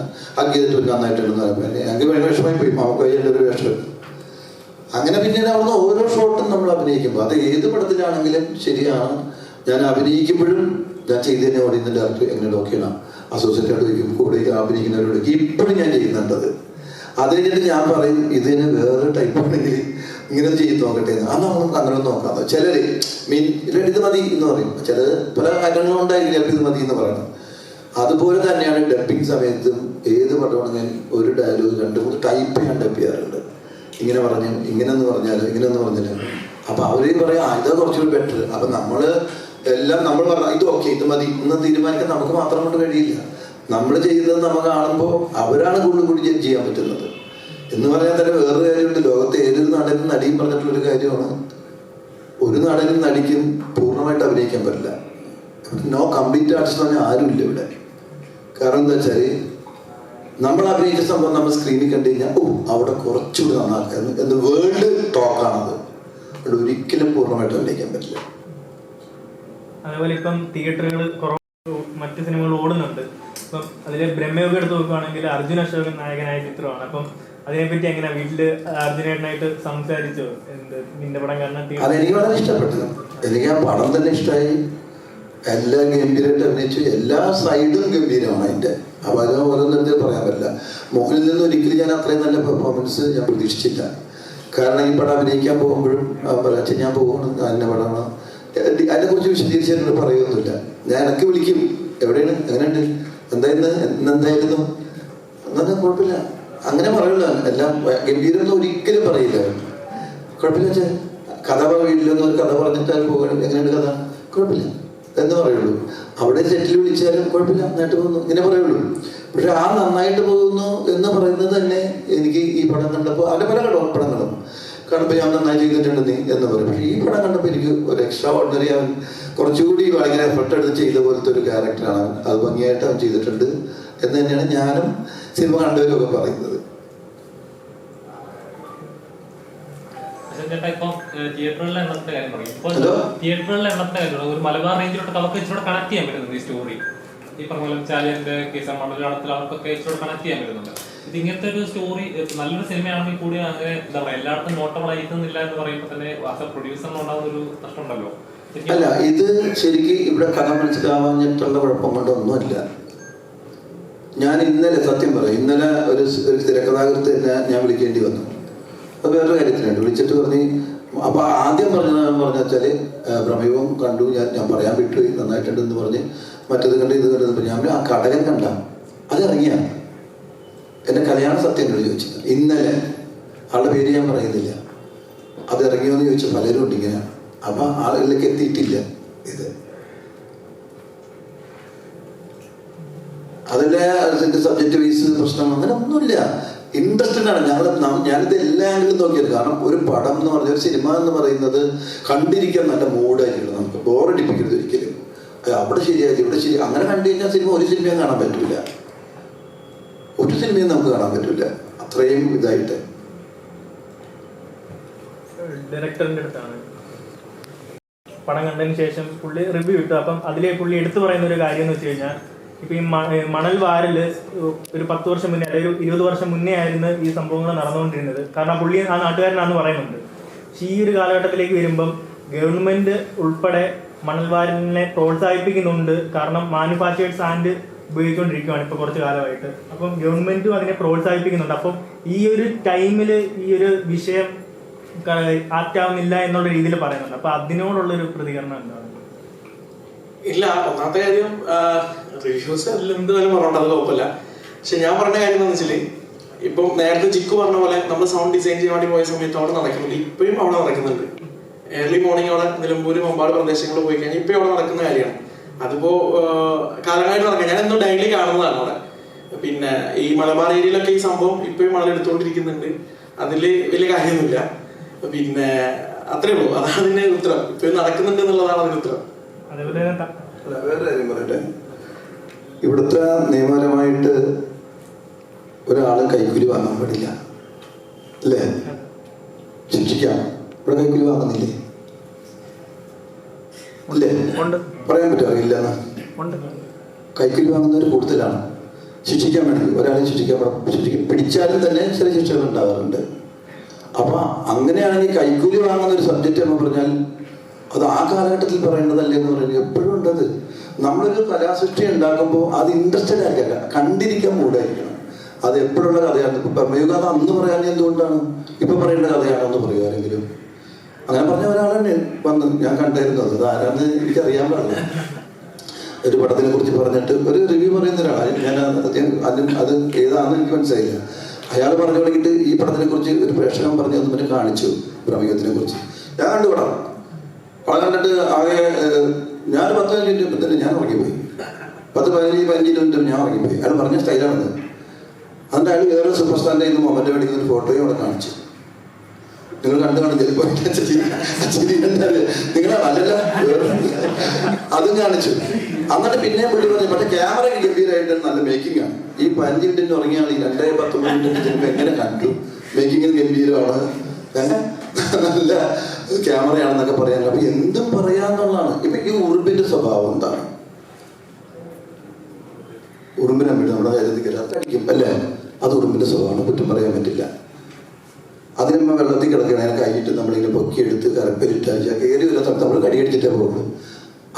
ചെയ്തിട്ട് നന്നായിട്ടുണ്ടെന്ന് പറയുമ്പോൾ ഞങ്ങൾക്ക് ഭയങ്കര വിഷമമായി പോയി. മാമുക്കോയിൻ്റെ ഒരു വേഷം. അങ്ങനെ പിന്നീട് അവിടുന്ന് ഓരോ ഷോട്ടും നമ്മൾ അഭിനയിക്കുമ്പോൾ അത് ഏത് പടത്തിലാണെങ്കിലും ശരിയാണ്. ഞാൻ അഭിനയിക്കുമ്പോഴും ഞാൻ ചെയ്ത് തന്നെ ഓടിയുന്ന ഡയറക്ടർ എങ്ങനെ ഓക്കെയാണ് അസോസിയേറ്റോട് ചോദിക്കും, കൂടെ അഭിനയിക്കുന്നവരോട് ഇപ്പോഴും ഞാൻ ചെയ്യുന്നുണ്ടത്. അത് കഴിഞ്ഞിട്ട് ഞാൻ പറയും ഇതിന് വേറെ ടൈപ്പ് ആണെങ്കിൽ ഇങ്ങനെ ചെയ്ത് നോക്കട്ടെ. അത് നമ്മൾ അങ്ങനെ നോക്കാം. ചിലർ ഇത് മതി എന്ന് പറയും. ചില പല കാര്യങ്ങളും ഉണ്ടായിരിക്കും ചിലപ്പോൾ ഇത് മതി എന്ന് പറയണം. അതുപോലെ തന്നെയാണ് ഡബിങ് സമയത്തും ഏത് പടമാണെങ്കിൽ ഒരു ഡയലോഗ് 2-3 ടൈപ്പ് ഞാൻ ഡബ് ചെയ്യാറുണ്ട്. ഇങ്ങനെ പറഞ്ഞു, ഇങ്ങനെയൊന്ന് പറഞ്ഞാലോ, ഇങ്ങനെയൊന്ന് പറഞ്ഞാലോ. അപ്പം അവരെയും പറയാം ഇതാ കുറച്ചുകൂടി ബെറ്റർ. അപ്പം എല്ലാം നമ്മൾ പറഞ്ഞാൽ ഇത് ഓക്കെ, ഇത് മതി എന്ന് തീരുമാനിക്കാൻ നമുക്ക് മാത്രം കൊണ്ട് കഴിയില്ല. നമ്മൾ ചെയ്യുന്നത് നമ്മൾ കാണുമ്പോൾ അവരാണ് കൂടുതൽ കൂടി ജഡ്ജ് ചെയ്യാൻ പറ്റുന്നത് എന്ന് പറയാൻ തന്നെ വേറൊരു കാര്യമുണ്ട്. ലോകത്തെ ഏതൊരു നടനും നടിയും പറഞ്ഞിട്ടുള്ളൊരു കാര്യമാണ്, ഒരു നടനും നടിക്കും പൂർണ്ണമായിട്ട് അഭിനയിക്കാൻ പറ്റില്ല. നോ കംപ്ലീറ്റ് ആർട്ടിസ്റ്റ് എന്ന് പറഞ്ഞാൽ ആരുമില്ല ഇവിടെ. കാരണം എന്താ വെച്ചാൽ നമ്മൾ അഭിനയിച്ച സംഭവം നമ്മൾ സ്ക്രീനിൽ കണ്ടു കഴിഞ്ഞാൽ അവിടെ കുറച്ചുകൂടി നന്നാക്കുക എന്ന് വേൾഡ് ടോക്കാണത്. അവിടെ ഒരിക്കലും പൂർണ്ണമായിട്ട് അഭിനയിക്കാൻ പറ്റില്ല. അതേപോലെ ഇപ്പം തിയേറ്ററുകൾ മറ്റ് സിനിമകൾ ഓടുന്നുണ്ട്. ഇപ്പം അതിലെ ബ്രഹ്മയോഗം എടുത്ത് നോക്കുകയാണെങ്കിൽ അർജുൻ അശോകൻ നായകനായ ചിത്രമാണ്. അപ്പം അതിനെപ്പറ്റി എങ്ങനെ വീട്ടില് അർജുനേട്ടനായിട്ട് സംസാരിച്ചോ? നിന്റെ പടം കാണാൻ അതെനിക്ക് വളരെ ഇഷ്ടപ്പെട്ടു. എനിക്ക് ആ പടം തന്നെ ഇഷ്ടമായി. എല്ലാം ഗംഭീരമായിട്ട് അഭിനയിച്ചു. എല്ലാ സൈഡും ഗംഭീരമാണ് അതിൻ്റെ. അപ്പം അത് ഓരോന്നിടത്ത് പറയാൻ പറ്റില്ല. മുകളിൽ നിന്ന് ഒരിക്കലും ഞാൻ അത്രയും നല്ല പെർഫോമൻസ് ഞാൻ പ്രതീക്ഷിച്ചില്ല. കാരണം ഈ പടം അഭിനയിക്കാൻ പോകുമ്പോഴും അച്ഛൻ ഞാൻ പോകണം, അതിൻ്റെ പടമാണ്, അതിനെക്കുറിച്ച് വിശദീകരിച്ചിട്ട് പറയുമൊന്നുമില്ല. ഞാൻ എനിക്ക് വിളിക്കും, എവിടെയാണ്, എങ്ങനെയുണ്ട്, എന്തായിരുന്നു, എന്തായിരുന്നു എന്നൊന്നും കുഴപ്പമില്ല അങ്ങനെ പറയുള്ളൂ. എല്ലാം ഗംഭീരമൊന്നും ഒരിക്കലും പറയില്ല. കുഴപ്പമില്ല വെച്ചാൽ കഥ വീട്ടിലൊന്നും ഒരു കഥ പറഞ്ഞിട്ട് പോകണം, എങ്ങനെയുണ്ട് കഥ, കുഴപ്പമില്ല എന്ന് പറയുള്ളൂ. അവിടെ സെറ്റിൽ വിളിച്ചാലും കുഴപ്പമില്ല, നന്നായിട്ട് പോകുന്നു ഇങ്ങനെ പറയുള്ളൂ. പക്ഷെ ആ നന്നായിട്ട് പോകുന്നു എന്ന് പറയുന്നത് തന്നെ എനിക്ക് ഈ പടം കണ്ടപ്പോൾ അതിൻ്റെ പല പടങ്ങളും കാണുമ്പോൾ ഞാൻ നന്നായി ചെയ്തിട്ടുണ്ട് നീ എന്ന് പറയും. പക്ഷേ ഈ പടം കണ്ടപ്പോൾ എനിക്ക് ഒരു എക്സ്ട്രാ ഓർഡിനറി, അവൻ കുറച്ചുകൂടി ഭയങ്കര എഫർട്ട് എടുത്ത് ചെയ്ത പോലത്തെ ഒരു ക്യാരക്ടറാണ്. അത് ഭംഗിയായിട്ട് അവൻ ചെയ്തിട്ടുണ്ട് എന്ന് തന്നെയാണ് ഞാനും സിനിമ കണ്ടവരൊക്കെ പറയുന്നത്. തിയേറ്ററുകളിലെ എണ്ണത്തിന്റെ കാര്യം പറയും. തിയേറ്ററുകളിലെ എണ്ണത്തിന്റെ കാര്യം ഒരു മലബാർ റേഞ്ചിലോട്ട് അവർക്ക് ഇച്ചിരി കണക്ട് ചെയ്യാൻ പറ്റുന്നുണ്ട് ഈ സ്റ്റോറി. ഈ പറഞ്ഞ പോലെ ചാലിയന്റെ കേസ് മണ്ഡലത്തിൽ അവർക്കൊക്കെ ഇച്ചിരി കണക്ട് ചെയ്യാൻ പറ്റുന്നുണ്ട്. ഇത് ഇങ്ങനത്തെ ഒരു സ്റ്റോറി നല്ലൊരു സിനിമയാണെങ്കിൽ കൂടി അങ്ങനെ എന്താ പറയുക എല്ലായിടത്തും നോട്ടബിൾ ആയിരിക്കുന്നില്ല എന്ന് പറയുമ്പോൾ തന്നെ ആസ് എ പ്രൊഡ്യൂസറിന് ഉണ്ടാകുന്ന ഒരു നഷ്ടമുണ്ടല്ലോ. അല്ല, ഇത് ശരിക്കും ഇവിടെ കഥ മനസ്സിലാവാഞ്ഞിട്ടുള്ള കുഴപ്പം കൊണ്ടൊന്നുമില്ല. ഞാൻ ഇന്നലെ സത്യം പറയാം, ഇന്നലെ ഒരു തിരക്കഥാകൃത്ത് തന്നെ ഞാൻ വിളിക്കേണ്ടി വന്നു. അത് വേറൊരു കാര്യത്തിനുണ്ട്. വിളിച്ചിട്ട് പറഞ്ഞ് അപ്പൊ ആദ്യം പറഞ്ഞ വെച്ചാല് ഭ്രമയുഗം കണ്ടു, ഞാൻ പറയാൻ വിട്ടുപോയി, നന്നായിട്ടുണ്ടെന്ന് പറഞ്ഞ് മറ്റത് കണ്ട് ഇത് കണ്ടത്. ഞാൻ ആ കടകൻ കണ്ട അത് ഇറങ്ങിയ എന്റെ കല്യാണ സത്യം എന്നോട് ചോദിച്ചത് ഇന്നലെ. ആളുടെ പേര് ഞാൻ പറയുന്നില്ല. അത് ഇറങ്ങിയോ എന്ന് ചോദിച്ച പലരും ഉണ്ട് ഇങ്ങനെ. അപ്പൊ ആളുകളിലേക്ക് എത്തിയിട്ടില്ല. ഇത് അതിലെ അതിന്റെ സബ്ജക്റ്റ് വൈസ് പ്രശ്നം അങ്ങനെ ഒന്നുമില്ല. ഇൻട്രസ്റ്റഡ് ആണ് ഞാനിത് എല്ലാ ആംഗിളും നോക്കിയത്. കാരണം ഒരു പടം എന്ന് പറഞ്ഞ ഒരു സിനിമ എന്ന് പറയുന്നത് കണ്ടിരിക്കാൻ നല്ല മൂഡായിരിക്കണം. നമുക്ക് ബോറടിപ്പിക്കരുത് ഒരിക്കലും. അവിടെ ശരിയായി ഇവിടെ ശരി അങ്ങനെ കണ്ടു കഴിഞ്ഞാൽ സിനിമ ഒരു സിനിമയും കാണാൻ പറ്റില്ല. ഒരു സിനിമയും നമുക്ക് കാണാൻ പറ്റില്ല അത്രയും ഇതായിട്ട്. ഡയറക്ടറിന്റെ അടുത്താണ് പടം കണ്ടതിന് ശേഷം പുള്ളി റിവ്യൂ ഇട്ടു. അപ്പം അതിലെ പുള്ളി എടുത്തു പറയുന്ന ഒരു കാര്യം എന്ന് വെച്ച് കഴിഞ്ഞാൽ ഇപ്പം ഈ മണൽ വാരല് ഒരു 10 വർഷം മുന്നേ അല്ലെങ്കിൽ ഒരു 20 വർഷം മുന്നേ ആയിരുന്നു ഈ സംഭവങ്ങൾ നടന്നുകൊണ്ടിരുന്നത്. കാരണം പുള്ളി ആ നാട്ടുകാരനാണെന്ന് പറയുന്നുണ്ട്. പക്ഷേ ഈ ഒരു കാലഘട്ടത്തിലേക്ക് വരുമ്പം ഗവൺമെന്റ് ഉൾപ്പെടെ മണൽവാരലിനെ പ്രോത്സാഹിപ്പിക്കുന്നുണ്ട്. കാരണം മാനുഫാക്ചേർഡ് സാൻഡ് ഉപയോഗിച്ചുകൊണ്ടിരിക്കുകയാണ് ഇപ്പോൾ കുറച്ച് കാലമായിട്ട്. അപ്പം ഗവൺമെന്റും അതിനെ പ്രോത്സാഹിപ്പിക്കുന്നുണ്ട്. അപ്പം ഈ ഒരു ടൈമിൽ ഈ ഒരു വിഷയം ആക്റ്റാവുന്നില്ല എന്നുള്ള രീതിയിൽ പറയുന്നുണ്ട്. അപ്പൊ അതിനോടുള്ളൊരു പ്രതികരണം എന്താണ്? ഇല്ല, ഒന്നാമത്തെ കാര്യം റിവ്യൂസ് അതിൽ എന്ത് വേണം പറഞ്ഞോണ്ട് അത് കുഴപ്പമില്ല. പക്ഷെ ഞാൻ പറഞ്ഞ കാര്യം എന്താണെന്ന് വെച്ചാല്, ഇപ്പം നേരത്തെ ചിക്കു പറഞ്ഞ പോലെ നമ്മൾ സൗണ്ട് ഡിസൈൻ ചെയ്യാൻ വേണ്ടി പോയ സമയത്ത് അവിടെ നടക്കുന്നുണ്ട്, ഇപ്പോഴും അവിടെ നടക്കുന്നുണ്ട്. ഏർലി മോർണിംഗ് അവിടെ നിലമ്പൂര് മമ്പാട് പ്രദേശങ്ങളിൽ പോയി കഴിഞ്ഞാൽ ഇപ്പോഴും അവിടെ നടക്കുന്ന കാര്യമാണ്. അതിപ്പോ കാലങ്ങളായിട്ട് നടക്കാം. ഞാൻ എന്നും ഡെയിലി കാണുന്നതാണ് അവിടെ. പിന്നെ ഈ മലബാർ ഏരിയയിലൊക്കെ ഈ സംഭവം ഇപ്പോഴും മണൽ എടുത്തുകൊണ്ടിരിക്കുന്നുണ്ട്. അതിൽ വലിയ കാര്യമൊന്നുമില്ല. പിന്നെ അത്രേ ഉള്ളൂ. അതാണ് അതിന്റെ ഉത്തരം. ഇപ്പോഴും നടക്കുന്നുണ്ട് എന്നുള്ളതാണ് അതിന്റെ ഉത്തരം. വേറെ കാര്യം പറയട്ടെ. ഇവിടുത്തെ നിയമപരമായിട്ട് ഒരാളും കൈക്കൂലി വാങ്ങാൻ പാടില്ല, അല്ലേ? ശിക്ഷിക്കാം. ഇവിടെ കൈക്കൂലി വാങ്ങുന്നില്ലേ? അല്ലേ? പറയാൻ പറ്റുമോ? ഇല്ലെന്ന്. കൈക്കൂലി വാങ്ങുന്നവർ കൂടുതലാണ്. ശിക്ഷിക്കാൻ വേണ്ടി ഒരാളെ ശിക്ഷിക്കാൻ പിടിച്ചാലും തന്നെ ചില ശിക്ഷകൾ ഉണ്ടാകാറുണ്ട്. അപ്പൊ അങ്ങനെയാണെങ്കിൽ കൈക്കൂലി വാങ്ങുന്ന ഒരു സബ്ജക്റ്റ് എന്ന് പറഞ്ഞാൽ അത് ആ കാലഘട്ടത്തിൽ പറയേണ്ടതല്ലേ എന്ന് പറയുന്നത് എപ്പോഴും ഉണ്ടത്. നമ്മളൊരു കലാസൃഷ്ടി ഉണ്ടാക്കുമ്പോൾ അത് ഇൻട്രസ്റ്റഡ് ആയിരിക്കില്ല, കണ്ടിരിക്കാൻ മൂടായിരിക്കണം. അത് എപ്പോഴുള്ള കഥയാണ്. ഇപ്പൊ പ്രമേയകഥ അന്ന് പറയാൻ എന്തുകൊണ്ടാണ് ഇപ്പൊ പറയേണ്ട കഥയാണെന്ന് പറയുക ആരെങ്കിലും? അങ്ങനെ പറഞ്ഞ ഒരാളാണ് വന്ന് ഞാൻ കണ്ടായിരുന്നത്. അത് ആരാന്ന് എനിക്കറിയാൻ പാടില്ല. ഒരു പടത്തിനെ കുറിച്ച് പറഞ്ഞിട്ട് ഒരു റിവ്യൂ പറയുന്ന ഒരാളാണ്. ഞാൻ അത് ഏതാണെന്ന് എനിക്ക് മനസ്സിലായില്ല. അയാൾ പറഞ്ഞു തുടങ്ങിയിട്ട് ഈ പടത്തിനെ കുറിച്ച് ഒരു പ്രേക്ഷകൻ പറഞ്ഞു അത് മറ്റേ കാണിച്ചു. പ്രമേയത്തിനെ കുറിച്ച് ഞാൻ കണ്ടു പടം. പടം കണ്ടിട്ട് ആകെ ഞാൻ 10-15 മിനിറ്റ് തന്നെ ഞാൻ ഉറങ്ങിപ്പോയി. 10-15 മിനിറ്റ് ഞാൻ ഉറങ്ങിപ്പോയി. അയാൾ പറഞ്ഞ സ്റ്റൈലാണെന്ന്. അതിൻ്റെ അയാൾ വേറെ സൂപ്പർ സ്റ്റാറിൻ്റെ ഇന്ന് മൊമെന്റ് മേടിക്കുന്ന ഒരു ഫോട്ടോയും അവിടെ കാണിച്ചു. നിങ്ങൾ കണ്ടു കാണിച്ചില്ല നിങ്ങളെ നല്ലല്ല അതും കാണിച്ചു. എന്നിട്ട് പിന്നെ പുള്ളി പറഞ്ഞു പക്ഷേ ക്യാമറ ഗംഭീരമായിട്ട് നല്ല മേക്കിംഗ് ആണ്. ഈ 15 മിനിറ്റിന് ഉറങ്ങിയാണ് ഈ 2-19 മിനിറ്റ് ചിലപ്പോൾ എങ്ങനെ കണ്ടു. മേക്കിങ്ങിന് ഗംഭീരമാണ്, നല്ല ക്യാമറയാണെന്നൊക്കെ പറയാൻ. അപ്പൊ എന്തും പറയാന്നുള്ളതാണ്. ഇപ്പൊ ഈ ഉറുമ്പിന്റെ സ്വഭാവം എന്താണ്? ഉറുമ്പിനെ വേണ്ടി നമ്മുടെ കാര്യത്തിൽ അടിക്കും അല്ലേ? അത് ഉറുമ്പിന്റെ സ്വഭാവമാണ്, കുറ്റം പറയാൻ പറ്റില്ല. അതിന് വെള്ളത്തിൽ കിടക്കണേ കൈയിട്ട് നമ്മളിങ്ങനെ പൊക്കിയെടുത്ത് കരപ്പലിട്ട് കയറി വരാൻ സമയത്ത് നമ്മൾ കടിയടിച്ചിട്ടേ പോകുള്ളൂ.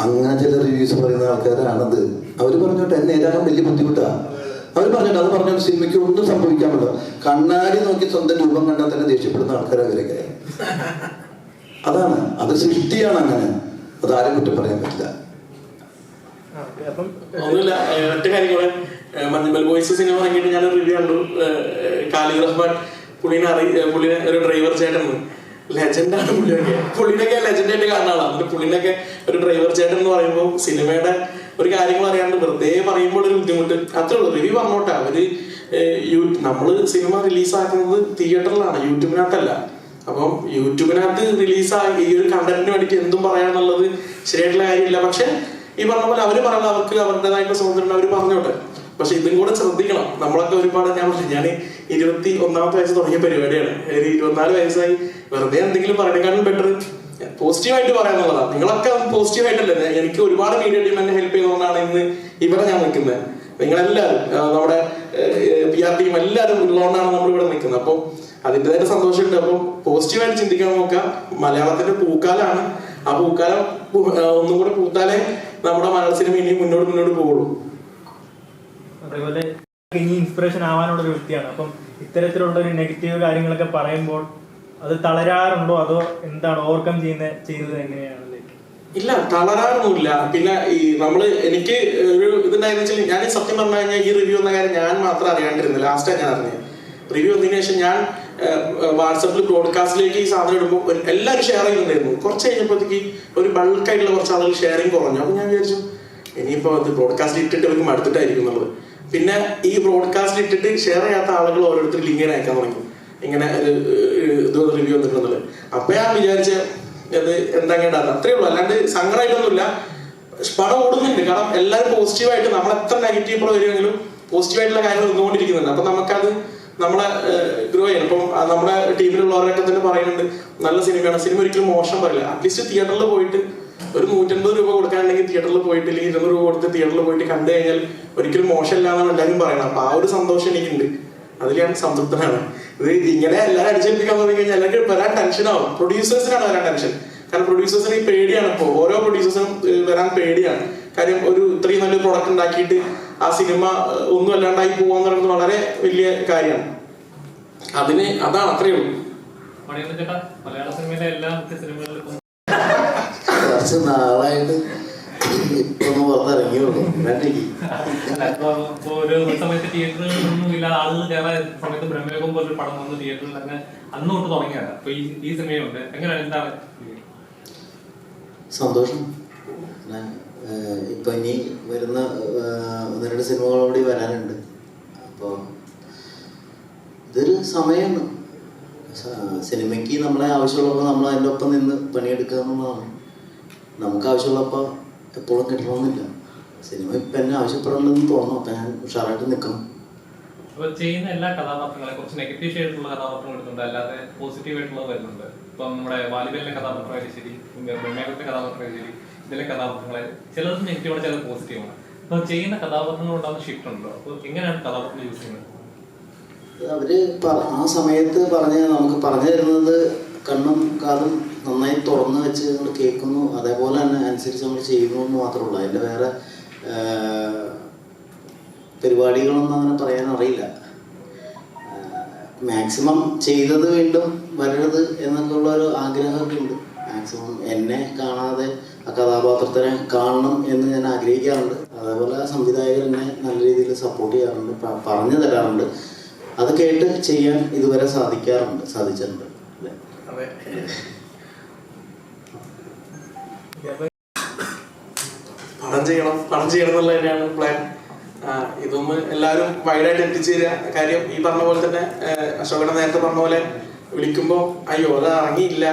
അങ്ങനെ ചില റിവ്യൂസ് പറയുന്ന ആൾക്കാരാണത്. അവർ പറഞ്ഞോട്ടെ എന്നെ ഏതാനും വലിയ ബുദ്ധിമുട്ടാണ്. അവർ പറഞ്ഞോട്ടെ, അത് പറഞ്ഞ സിനിമയ്ക്ക് ഒന്നും സംഭവിക്കാൻ പറ്റില്ല. കണ്ണാടി നോക്കി സ്വന്തം രൂപം കണ്ടാൽ തന്നെ ദേഷ്യപ്പെടുന്ന ആൾക്കാരെ അവരൊക്കെ. അതാണ്, അത് സൃഷ്ടിയാണ്. അങ്ങനെ അതാരും കുറ്റം പറയാൻ പറ്റില്ല. ഒന്നുമില്ല, ഒറ്റ കാര്യം കൂടെ. മഞ്ഞുമൽ ബോയ്സ് സിനിമ ഇറങ്ങിയിട്ട് ഞാൻ റിവ്യൂ കണ്ടു. ഖാലിദ് റഹ്മാൻ പുള്ളിനെ ഒരു ഡ്രൈവർ ചേട്ടൻ ലെജൻഡാണ്. പുള്ളിനൊക്കെ ലെജൻഡായിട്ട് കാണുന്ന ആളാണ്. എന്നിട്ട് പുള്ളിനൊക്കെ ഒരു ഡ്രൈവർ ചേട്ടൻ എന്ന് പറയുമ്പോൾ സിനിമയുടെ ഒരു കാര്യങ്ങൾ അറിയാണ്ട് വെറുതെ പറയുമ്പോൾ ഒരു ബുദ്ധിമുട്ട്. അത്രേ ഉള്ളൂ. റിവ്യൂ പറഞ്ഞോട്ടെ. അവര് നമ്മള് സിനിമ റിലീസാക്കുന്നത് തിയേറ്ററിലാണ്, യൂട്യൂബിനകത്തല്ല. അപ്പം യൂട്യൂബിനകത്ത് റിലീസായി ഈ ഒരു കണ്ടന്റിന് വേണ്ടിയിട്ട് എന്തും പറയാന്നുള്ളത് ശരിയായിട്ടുള്ള കാര്യമില്ല. പക്ഷെ ഈ പറഞ്ഞ പോലെ അവര് പറഞ്ഞ അവർക്ക് അവരുടേതായിട്ടുള്ള സ്വാതന്ത്ര്യം അവർ പറഞ്ഞോട്ടെ. പക്ഷെ ഇതും കൂടെ ശ്രദ്ധിക്കണം. നമ്മളൊക്കെ ഒരുപാട് ഞാൻ 21ാമത്തെ വയസ്സ് തുടങ്ങിയ പരിപാടിയാണ്. 24 വയസ്സായി. വെറുതെ എന്തെങ്കിലും പറയണേക്കാളും ബെറ്റർ പോസിറ്റീവായിട്ട് പറയാന്നുള്ളതാണ്. നിങ്ങളൊക്കെ പോസിറ്റീവായിട്ടല്ലേ. എനിക്ക് ഒരുപാട് മീഡിയ ടീം എന്നെ ഹെൽപ്പ് ചെയ്തുകൊണ്ടാണ് ഇന്ന് ഇവിടെ ഞാൻ നിൽക്കുന്നത്. നിങ്ങളെല്ലാവരും നമ്മുടെ PR ടീം എല്ലാവരും ഉള്ളതുകൊണ്ടാണ് നമ്മൾ ഇവിടെ നിൽക്കുന്നത്. അപ്പോൾ അതിൻ്റെതായിട്ട് സന്തോഷമുണ്ട്. അപ്പോൾ പോസിറ്റീവായിട്ട് ചിന്തിക്കാൻ നോക്കുക. മലയാളത്തിന്റെ പൂക്കാലാണ്. ആ പൂക്കാലം ഒന്നും കൂടെ പൂത്താലേ നമ്മുടെ മലയാള സിനിമ ഇനി മുന്നോട്ട് പോകുള്ളൂ. അതേപോലെ ഇനി ഇൻസ്പിറേഷൻ ആവാനുള്ള ഒരു വ്യക്തിയാണ്. അപ്പം ഇത്തരത്തിലുള്ള ഒരു നെഗറ്റീവ് കാര്യങ്ങളൊക്കെ പറയുമ്പോൾ അത് തളരാറുണ്ടോ, അതോ എന്താണ് ഓവർകം ചെയ്തത് എങ്ങനെയാണ്? ഇല്ല, തളരാറൊന്നുമില്ല. പിന്നെ ഈ എനിക്ക് ഒരു ഇതുണ്ടായെന്ന് വെച്ചാൽ ഞാൻ സത്യം പറഞ്ഞു കഴിഞ്ഞാൽ ഈ റിവ്യൂ എന്ന കാര്യം ഞാൻ മാത്രം അറിയാണ്ടിരുന്നു. ലാസ്റ്റാണ് ഞാൻ അറിഞ്ഞത്. റിവ്യൂ വന്നതിന് ശേഷം ഞാൻ വാട്സപ്പിൽ ബ്രോഡ്കാസ്റ്റിലേക്ക് ഈ സാധനം ഇടുമ്പോൾ എല്ലാവരും ഷെയർ ചെയ്യുന്നുണ്ടായിരുന്നു. കുറച്ച് കഴിഞ്ഞപ്പോഴത്തേക്ക് ഒരു ബൾക്കായിട്ടുള്ള കുറച്ച് ആളുകൾ ഷെയറിങ് കുറഞ്ഞു. അപ്പോൾ ഞാൻ വിചാരിച്ചു ഇനിയിപ്പോൾ അത് ബ്രോഡ്കാസ്റ്റ് ഇട്ടിട്ട് അവർക്ക് മടുത്തിട്ടായിരിക്കും എന്നുള്ളത്. പിന്നെ ഈ ബ്രോഡ്കാസ്റ്റ് ഇട്ടിട്ട് ഷെയർ ചെയ്യാത്ത ആളുകൾ ഓരോരുത്തർ ലിങ്കിനെ അയക്കാൻ തുടങ്ങി. ഇങ്ങനെ ഇത് റിവ്യൂ വന്നിട്ടുള്ളത്. അപ്പൊ ഞാൻ വിചാരിച്ച അത് എന്താ കേട്ടത് അത്രേ ഉള്ളൂ. അല്ലാണ്ട് സങ്കടമായിട്ടൊന്നുമില്ല. പടം ഓടുന്നുണ്ട്. കാരണം എല്ലാവരും പോസിറ്റീവായിട്ട് നമ്മൾ എത്ര നെഗറ്റീവ് പടം വരുമെങ്കിലും പോസിറ്റീവായിട്ടുള്ള കാര്യങ്ങൾ നിന്നുകൊണ്ടിരിക്കുന്നുണ്ട്. അപ്പൊ നമുക്കത് നമ്മളെ ഗ്രോ ചെയ്യണം. ഇപ്പം നമ്മുടെ ടീമിലുള്ളവരൊക്കെ തന്നെ പറയുന്നുണ്ട് നല്ല സിനിമയാണ്, സിനിമ ഒരിക്കലും മോശം പറയില്ല. അറ്റ്ലീസ്റ്റ് തിയേറ്ററിൽ പോയിട്ട് ഒരു 150 രൂപ കൊടുക്കാനുണ്ടെങ്കിൽ തിയേറ്ററിൽ പോയിട്ട് അല്ലെങ്കിൽ 200 രൂപ കൊടുത്ത് തിയേറ്ററിൽ പോയിട്ട് കണ്ടു കഴിഞ്ഞാൽ ഒരിക്കലും മോശമില്ല എന്നാണ് എല്ലാവരും പറയണം. അപ്പൊ ആ ഒരു സന്തോഷം എനിക്കുണ്ട്. അതിൽ ഞാൻ സംതൃപ്തനാണ്. ഇത് ഇങ്ങനെ എല്ലാവരും അടിച്ചേൽപ്പിക്കാൻ തുടങ്ങി കഴിഞ്ഞാൽ എല്ലാവർക്കും വരാൻ ടെൻഷനാവും. പ്രൊഡ്യൂസേഴ്സിനാണ് വരാൻ ടെൻഷൻ. കാരണം പ്രൊഡ്യൂസേഴ്സിന് പേടിയാണ് ഇപ്പോൾ, ഓരോ പ്രൊഡ്യൂസേഴ്സിനും വരാൻ പേടിയാണ്. കാര്യം ഒരു ഇത്രയും നല്ലൊരു പ്രൊഡക്റ്റ് ഉണ്ടാക്കിയിട്ട് ആ സിനിമ ഒന്നും അല്ലാണ്ടായി പോകാന്ന് പറയുന്നത് വളരെ വലിയ കാര്യമാണ്. അതാണ് അത്രയേ ഉള്ളൂ. മലയാള സിനിമയിലെ എല്ലാ മുഖ്യ സിനിമകളിലും കുറച്ച് നാളായിട്ട് ഇപ്പൊ പുറത്തിറങ്ങിയുള്ളൂ. ഒരു സമയത്ത് തിയേറ്ററുകളൊന്നും ഇല്ലാതെ ആളുകൾ കയറാൻ സമയത്ത് ബ്രഹ്മയോഗം പോലൊരു പടം വന്ന് തിയേറ്ററിൽ അങ്ങനെ അന്ന് തൊട്ട് തുടങ്ങിയതാണ്. അപ്പൊ ഈ സിനിമയുണ്ട്, എങ്ങനെയാണ്, എന്താണ്? സന്തോഷം. ഇപ്പൊ ഇനി വരുന്ന 1-2 സിനിമകളോടി വരാനുണ്ട്. അപ്പോൾ ഇതൊരു സമയമാണ്. സിനിമയ്ക്ക് നമ്മളെ ആവശ്യമുള്ളപ്പോൾ നമ്മൾ അതിൻ്റെ ഒപ്പം നിന്ന് പണിയെടുക്കുക എന്നുള്ളതാണ്. നമുക്ക് ആവശ്യമുള്ളപ്പോൾ എപ്പോഴും കിട്ടണമെന്നില്ല. സിനിമ ഇപ്പം എന്നെ ആവശ്യപ്പെടണമെന്ന് തോന്നുന്നു. അപ്പം ഞാൻ ഉഷാറായിട്ട് നിൽക്കണം. അപ്പോൾ ചെയ്യുന്ന എല്ലാ കഥാപാത്രങ്ങളെ കുറച്ച് നെഗറ്റീവ് ഷെയ്ഡുള്ള കഥാപാത്രം എടുക്കുന്നുണ്ട്, അല്ലാതെ പോസിറ്റീവ് ആയിട്ടുള്ളത് വരുന്നുണ്ട്. ഇപ്പം നമ്മുടെ വാലിബലിലെ കഥാപാത്രമായാലും ശരി, ബ്രഹ്മയോഗത്തെ കഥാപാത്രമായാലും ശരി, ഇതിലെ കഥാപാത്രങ്ങളെ ചിലത് നെഗറ്റീവാണ്, ചിലത് പോസിറ്റീവാണ്. അപ്പോൾ ചെയ്യുന്ന കഥാപാത്രങ്ങളുണ്ടാകുന്ന ഷിഫ്റ്റ് ഉണ്ടോ? അപ്പോൾ എങ്ങനെയാണ് കഥാപാത്രം യൂസ് ചെയ്യുന്നത്? അവര് ആ സമയത്ത് നമുക്ക് പറഞ്ഞു തരുന്നത് കണ്ണും കാതും നന്നായി തുറന്നു വെച്ച് നമ്മൾ കേൾക്കുന്നു, അതേപോലെ തന്നെ അനുസരിച്ച് നമ്മൾ ചെയ്യുന്നു എന്ന് മാത്രമേ ഉള്ളൂ. അതിൻ്റെ വേറെ പരിപാടികളൊന്നും അങ്ങനെ പറയാൻ അറിയില്ല. മാക്സിമം ചെയ്തത് വീണ്ടും വരരുത് എന്നൊക്കെയുള്ളൊരു ആഗ്രഹമൊക്കെ ഉണ്ട്. മാക്സിമം എന്നെ കാണാതെ ആ കഥാപാത്രത്തിനെ കാണണം എന്ന് ഞാൻ ആഗ്രഹിക്കാറുണ്ട്. അതേപോലെ സംവിധായകർ എന്നെ നല്ല രീതിയിൽ സപ്പോർട്ട് ചെയ്യാറുണ്ട്, പറഞ്ഞു തരാറുണ്ട്. അത് കേട്ട് ചെയ്യാൻ ഇതുവരെ സാധിച്ചിട്ടുണ്ട്. പണം ചെയ്യണം എന്നുള്ളത് തന്നെയാണ് പ്ലാൻ. ഇതൊന്ന് എല്ലാവരും വൈഡായിട്ട് എത്തിച്ചേരുക. കാര്യം ഈ പറഞ്ഞ പോലെ തന്നെ അശോകനെ നേരത്തെ പറഞ്ഞ പോലെ വിളിക്കുമ്പോൾ അയ്യോ അത് അറിഞ്ഞില്ല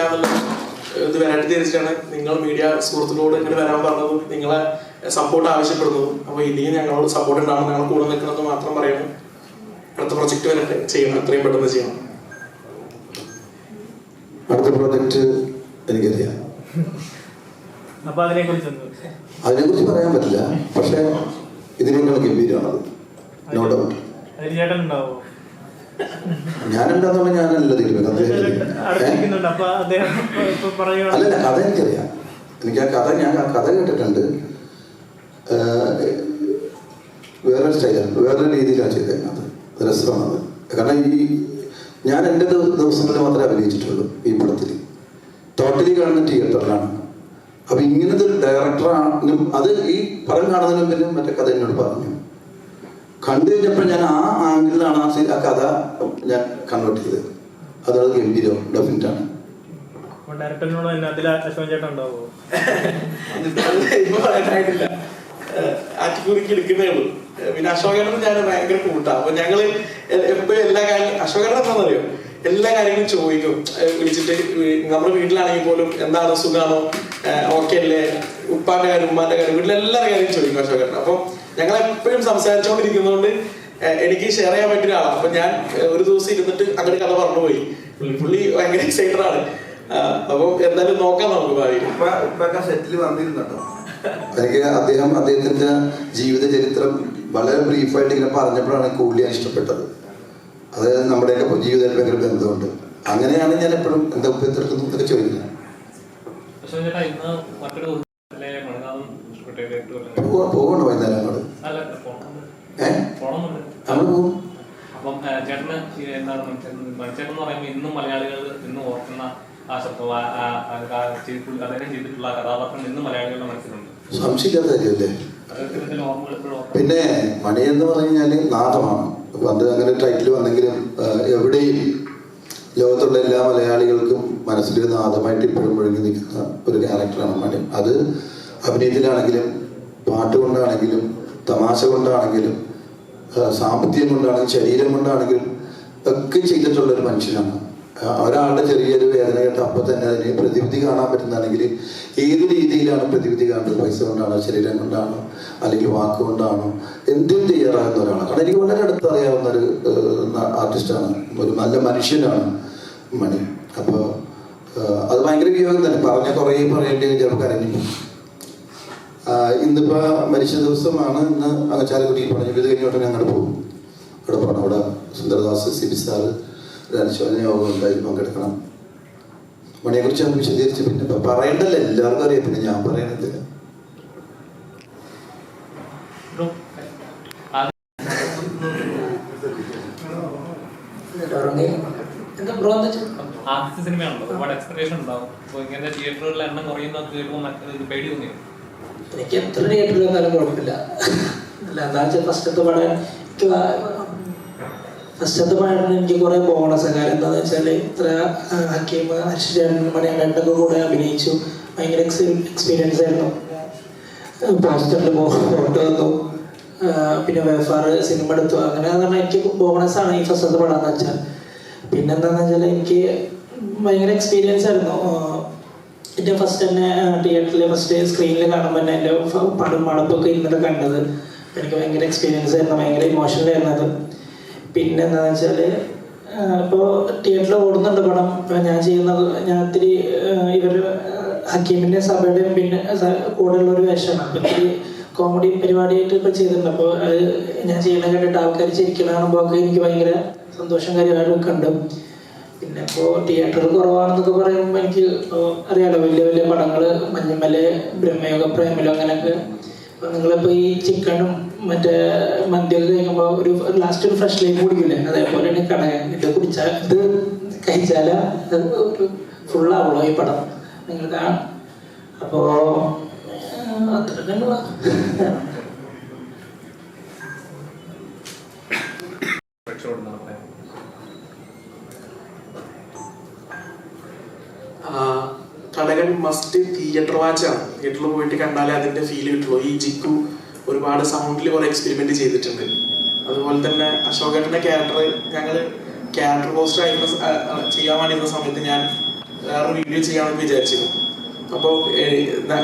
എന്നുള്ള ഇത് വരാട്ടി തിരിച്ചാണ് നിങ്ങൾ മീഡിയ സുഹൃത്തുക്കളോട് ഇങ്ങനെ വരാൻ പറഞ്ഞതും നിങ്ങളെ സപ്പോർട്ട് ആവശ്യപ്പെടുന്നതും. അപ്പോൾ ഇനിയും ഞങ്ങളോട് സപ്പോർട്ട് ഉണ്ടാവണം, ഞങ്ങൾ കൂടെ നിൽക്കണമെന്ന് മാത്രം പറയുന്നു. അടുത്ത പ്രൊജക്ട് വരട്ടെ, ചെയ്യണം, എത്രയും പെട്ടെന്ന് ചെയ്യണം. അടുത്ത പ്രോജക്റ്റ് എനിക്കറിയാം. അപ്പൊ അതിനെക്കുറിച്ച് പറയാൻ പറ്റില്ല, പക്ഷെ ഇതിനേക്കാൾ ഗംഭീരമാണത്, നോ ഡൗട്ട്. ഞാനുണ്ടാകുന്ന ഞാനല്ല തീരുമാനം. അല്ലല്ല, കഥ എനിക്കറിയാം. ഞാൻ ആ കഥ കേട്ടിട്ടുണ്ട്. വേറൊരു സ്റ്റൈലാണ്, വേറൊരു രീതിയിലാണ് ചെയ്തേക്കുന്നത്. രസമാണത്. കാരണം ഞാൻ എൻ്റെ ദിവസങ്ങളിൽ മാത്രമേ അഭിനയിച്ചിട്ടുള്ളൂ ഈ പടത്തിൽ. ടോട്ടലി കാണുന്ന തിയേറ്ററിലാണ്. അപ്പൊ ഇങ്ങനത്തെ ഒരു ഡയറക്ടറാണ് അത്. ഈ പടം കാണുന്നതിന് മുമ്പിലും മറ്റേ കഥ എന്നോട് പറഞ്ഞു. കണ്ടു കഴിഞ്ഞപ്പോൾ ഞാൻ ആ ആംഗിളിലാണ് ആ കഥ ഞാൻ കൺവേർട്ട് ചെയ്തത്. അതത് ഗംഭീരം, ഡെഫിനറ്റാണ്. ആറ്റിക്കുറിക്ക് എടുക്കുന്നേ ഉള്ളൂ. പിന്നെ അശോകേട്ടൻ ഞാൻ ഭയങ്കര കൂട്ടാ. അപ്പൊ ഞങ്ങള് എപ്പോഴും എല്ലാ കാര്യം അശോകേട്ടൻ എന്താണെന്നറിയോ, എല്ലാ കാര്യങ്ങളും ചോദിക്കും. വിളിച്ചിട്ട് നമ്മുടെ വീട്ടിലാണെങ്കിൽ പോലും എന്താണ്, സുഖാണോ, ഓക്കെ അല്ലേ, ഉപ്പാന്റെ കാര്യം ഉമ്മാന്റെ കാര്യം, വീട്ടിലെല്ലാ കാര്യം ചോദിക്കും അശോകേട്ടൻ. അപ്പൊ ഞങ്ങൾ എപ്പോഴും സംസാരിച്ചുകൊണ്ടിരിക്കുന്നതുകൊണ്ട് എനിക്ക് ഷെയർ ചെയ്യാൻ പറ്റിയ ഒരാളാണ്. അപ്പൊ ഞാൻ ഒരു ദിവസം ഇരുന്നിട്ട് അങ്ങനെ കഥ പറഞ്ഞുപോയി. പുള്ളി ഭയങ്കര എക്സൈറ്റഡ് ആണ്. അപ്പൊ എന്തായാലും നോക്കാം നമുക്ക് ഭാവിയിൽ. സെറ്റിൽ വന്നിരുന്നോ? എനിക്ക് അദ്ദേഹത്തിന്റെ ജീവിത ചരിത്രം വളരെ ബ്രീഫായിട്ട് ഇങ്ങനെ പറഞ്ഞപ്പോഴാണ് കൂടുതൽ ഇഷ്ടപ്പെട്ടത്. അതായത് നമ്മുടെയൊക്കെ ജീവിതത്തിൽ ഭയങ്കര ബന്ധമുണ്ട്. അങ്ങനെയാണ് ഞാൻ എപ്പോഴും എന്താ ഉപ്പത്തിറക്കുന്നു എന്നൊക്കെ ചോദിക്കുന്നത്. പോകണോ വൈകുന്നേരം അങ്ങോട്ട്? നമ്മൾ പോകും. അപ്പം ചേട്ടന് എന്താണ് മണിച്ചേട്ടൻ എന്ന് പറയുമ്പോൾ ഇന്നും മലയാളികൾ ഇന്നും ഓർക്കുന്ന അദ്ദേഹം ചെയ്തിട്ടുള്ള കഥാപാത്രം ഇന്നും മലയാളികളുടെ മനസ്സിലുണ്ട്. സംശയിക്കാത്ത കാര്യമല്ലേ. പിന്നെ മണി എന്ന് പറഞ്ഞു കഴിഞ്ഞാൽ നാദമാണ്. പണ്ട് അങ്ങനെ ടൈറ്റിൽ വന്നെങ്കിലും എവിടെയും ലോകത്തുള്ള എല്ലാ മലയാളികൾക്കും മനസ്സിലൊരു നാദമായിട്ട് ഇപ്പോഴും മുഴുകി നിൽക്കുന്ന ഒരു ക്യാരക്ടറാണ് മണി. അത് അഭിനയത്തിലാണെങ്കിലും പാട്ട് കൊണ്ടാണെങ്കിലും തമാശ കൊണ്ടാണെങ്കിലും സാമ്പത്തികം കൊണ്ടാണെങ്കിലും ശരീരം കൊണ്ടാണെങ്കിലും ഒക്കെ ചെയ്തിട്ടുള്ളൊരു മനുഷ്യനാണ്. ഒരാളുടെ ചെറിയൊരു വേദന കേട്ട് അപ്പം തന്നെ അതിന് പ്രതിവിധി കാണാൻ പറ്റുന്നതാണെങ്കിൽ ഏത് രീതിയിലാണ് പ്രതിവിധി കാണുന്നത്? പൈസ കൊണ്ടാണോ, ശരീരം കൊണ്ടാണോ, അല്ലെങ്കിൽ വാക്കുകൊണ്ടാണോ, എന്തും തയ്യാറാകുന്ന ഒരാളാണ്. കാരണം എനിക്ക് വളരെ അടുത്ത് അറിയാവുന്ന ഒരു ആർട്ടിസ്റ്റാണ്, ഒരു നല്ല മനുഷ്യനാണ് മണി. അപ്പോൾ അത് ഭയങ്കര വിയോഗം തന്നെ. കുറേ പറയേണ്ടി ചിലപ്പോൾ കരഞ്ഞു. ഇന്നിപ്പോൾ മരിച്ച ദിവസമാണ്. ഇന്ന് ചാലക്കുടി പറഞ്ഞു. ഇത് കഴിഞ്ഞോട്ട് ഞങ്ങൾ പോകും. അവിടെ പോകണം. അവിടെ സുന്ദരദാസ്, സിബി സാറ്, അനുശോചന യോഗം ഉണ്ടായി, പങ്കെടുക്കണം. മണിയെക്കുറിച്ച് നമുക്ക് വിശദീകരിച്ച് പിന്നെ പറയണ്ടല്ലോ, എല്ലാവർക്കും അറിയാം, പിന്നെ ഞാൻ പറയണതില്ല. ആദ്യത്തെ സിനിമയാണല്ലോ, ഒരുപാട് എക്സ്പെക്ടേഷൻ ഉണ്ടാവും. അപ്പോൾ ഇങ്ങനെ തിയേറ്ററുകളിലെ എണ്ണം കുറയുന്ന കേൾക്കുമ്പോൾ പേടി തോന്നിയോ? എനിക്ക് എത്ര തിയേറ്ററിൽ വന്നാലും കുഴപ്പമില്ല. അല്ല എന്താ വെച്ചാൽ ഫസ്റ്റത്തെ പടത്തിന് എനിക്ക് കുറെ ബോണസ്. കാര്യം എന്താണെന്ന് വെച്ചാൽ ഇത്ര ഹക്കീം, ഹർഷിചേട്ടൻ, മണിയണ്ടൊക്കെ കൂടെ അഭിനയിച്ചു. ഭയങ്കര എക്സ്പീരിയൻസ് ആയിരുന്നു. പോസ്റ്ററിൽ ഫോട്ടോ വന്നു, പിന്നെ വേഫാർ സിനിമ എടുത്തു. അങ്ങനെ പറഞ്ഞാൽ എനിക്ക് ബോണസാണ് ഈ ഫസ്റ്റത്തെ പടം എന്ന് വെച്ചാൽ. പിന്നെന്താണെന്ന് വെച്ചാൽ എനിക്ക് ഭയങ്കര എക്സ്പീരിയൻസ് ആയിരുന്നു. എൻ്റെ ഫസ്റ്റ് തന്നെ തിയേറ്ററിൽ ഫസ്റ്റ് സ്ക്രീനിൽ കാണുമ്പോൾ തന്നെ എൻ്റെ പടം മടപ്പൊക്കെ ഇന്നലെ കണ്ടത്. എനിക്ക് ഭയങ്കര എക്സ്പീരിയൻസ് ആയിരുന്നു, ഭയങ്കര ഇമോഷണൽ ആയിരുന്നത്. പിന്നെ എന്താണെന്ന് വെച്ചാൽ ഇപ്പോൾ തിയേറ്ററിൽ ഓടുന്നുണ്ട് പടം. ഇപ്പോൾ ഞാൻ ഇത്തിരി ഇവർ ഹക്കീമിൻ്റെ സഭയുടെയും പിന്നെ കൂടെയുള്ളൊരു വേഷമാണ്. അപ്പോൾ ഇത്തിരി കോമഡി പരിപാടിയായിട്ട് ഇപ്പോൾ ചെയ്തിട്ടുണ്ട്. അപ്പോൾ അത് ഞാൻ ചെയ്യണ കണ്ടിട്ട് ആൾക്കാർ ചിരിക്കണ കാണുമ്പോൾ ഒക്കെ എനിക്ക് ഭയങ്കര സന്തോഷം കാര്യമായിട്ടൊക്കെ ഉണ്ട്. പിന്നെ ഇപ്പോൾ തിയേറ്റർ കുറവാണെന്നൊക്കെ പറയുമ്പോൾ എനിക്ക് അറിയാലോ, വലിയ വലിയ പടങ്ങൾ മഞ്ഞുമല, ബ്രഹ്മയോഗ, പ്രേമലോ അങ്ങനെയൊക്കെ. അപ്പോൾ നിങ്ങളിപ്പോൾ ഈ ചിക്കനും മറ്റേ മന്തിയൊക്കെ കഴിക്കുമ്പോൾ ഒരു ലാസ്റ്റ് ഒരു ഫ്രഷ് ലൈഫ് കുടിക്കില്ലേ, അതേപോലെയാണ് കടകൻ. ഇത് കഴിച്ചാൽ ഒരു ഫുള്ളാവുള്ളൂ ഈ പടം നിങ്ങൾ കാണാം. അപ്പോൾ അത്രയൊക്കെ കടകൻ മസ്റ്റ് തിയേറ്റർ വാച്ചാണ്. തിയേറ്ററിൽ പോയിട്ട് കണ്ടാലേ അതിന്റെ ഫീൽ കിട്ടുള്ളൂ. ഈ ജിക്കു ഒരുപാട് സൗണ്ടിൽ കുറെ എക്സ്പെരിമെന്റ് ചെയ്തിട്ടുണ്ട്. അതുപോലെ തന്നെ അശോകേട്ടന്റെ ക്യാരക്ടർ ഞങ്ങൾ ക്യാരക്ടർ പോസ്റ്റർ ചെയ്യാൻ വേണ്ടിയിരുന്ന സമയത്ത് ഞാൻ വേറെ വീഡിയോ ചെയ്യാമെന്ന് വിചാരിച്ചിരുന്നു. അപ്പോൾ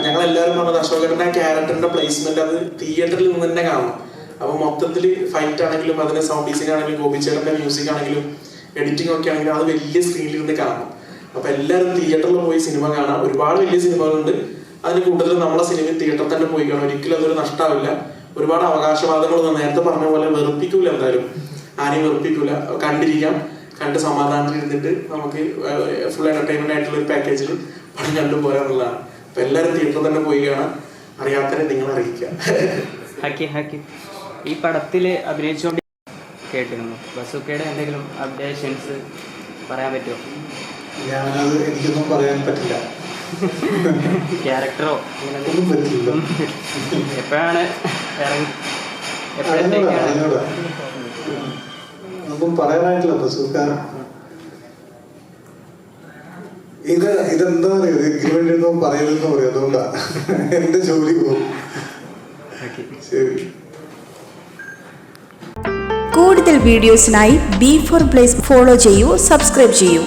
ഞങ്ങളെല്ലാവരും പറഞ്ഞത് അശോകേട്ടൻ്റെ ആ ക്യാരക്ടറിന്റെ പ്ലേസ്മെന്റ് അത് തിയേറ്ററിൽ നിന്ന് തന്നെ കാണണം. അപ്പോൾ മൊത്തത്തിൽ ഫൈറ്റ് ആണെങ്കിലും അതിന്റെ സൗണ്ട് ഡിസൈൻ ആണെങ്കിലും ഗോപിച്ചേട്ടന്റെ മ്യൂസിക് ആണെങ്കിലും എഡിറ്റിംഗ് ഒക്കെ ആണെങ്കിലും അത് വലിയ സ്ക്രീനിൽ ഇരുന്ന് കാണണം. അപ്പൊ എല്ലാവരും തിയേറ്ററിൽ പോയി സിനിമ കാണാം. ഒരുപാട് വലിയ സിനിമകളുണ്ട്, അതിന് കൂടുതൽ നമ്മളെ സിനിമ തിയേറ്ററിൽ തന്നെ പോയി കാണാം. ഒരിക്കലും അതൊരു നഷ്ടമാവില്ല. ഒരുപാട് അവകാശവാദങ്ങളൊന്നും നേരത്തെ പറഞ്ഞ പോലെ വെറുപ്പിക്കൂല, എന്തായാലും ആരെയും വെറുപ്പിക്കൂല. കണ്ടിരിക്കാം, കണ്ട് സമാധാനത്തിൽ ഇരുന്നിട്ട് നമുക്ക് ഫുൾ എന്റർടൈൻമെന്റ് ആയിട്ടുള്ള ഒരു പാക്കേജിൽ പണം കണ്ടുപോരാന്നുള്ളതാണ്. അപ്പൊ എല്ലാവരും തിയേറ്ററിൽ തന്നെ പോയി കാണാം. അറിയാത്തവരെ നിങ്ങൾ അറിയിക്കാം. ഈ പടത്തിൽ അഭിനയിച്ചുകൊണ്ട് കേട്ടിരുന്നു. ബസൂക്കയുടെ എന്തെങ്കിലും അപ്ഡേഷൻസ് പറയാൻ പറ്റുമോ? ഞാനത് എനിക്കൊന്നും പറയാൻ പറ്റില്ല. ക്യാരക്ടറോ ഒന്നും പറ്റില്ല. എപ്പോഴാണ് ഒന്നും പറയാനായിട്ടില്ല. ബസൂക്ക ഇതെന്താ പറയുക, എഗ്രിമെന്റൊന്നും പറയലെന്ന് പറയും. അതുകൊണ്ടാ എന്റെ ജോലി പോകും. ശരി. കൂടുതൽ വീഡിയോസിനായി B4 Place ഫോളോ ചെയ്യൂ, സബ്സ്ക്രൈബ് ചെയ്യൂ.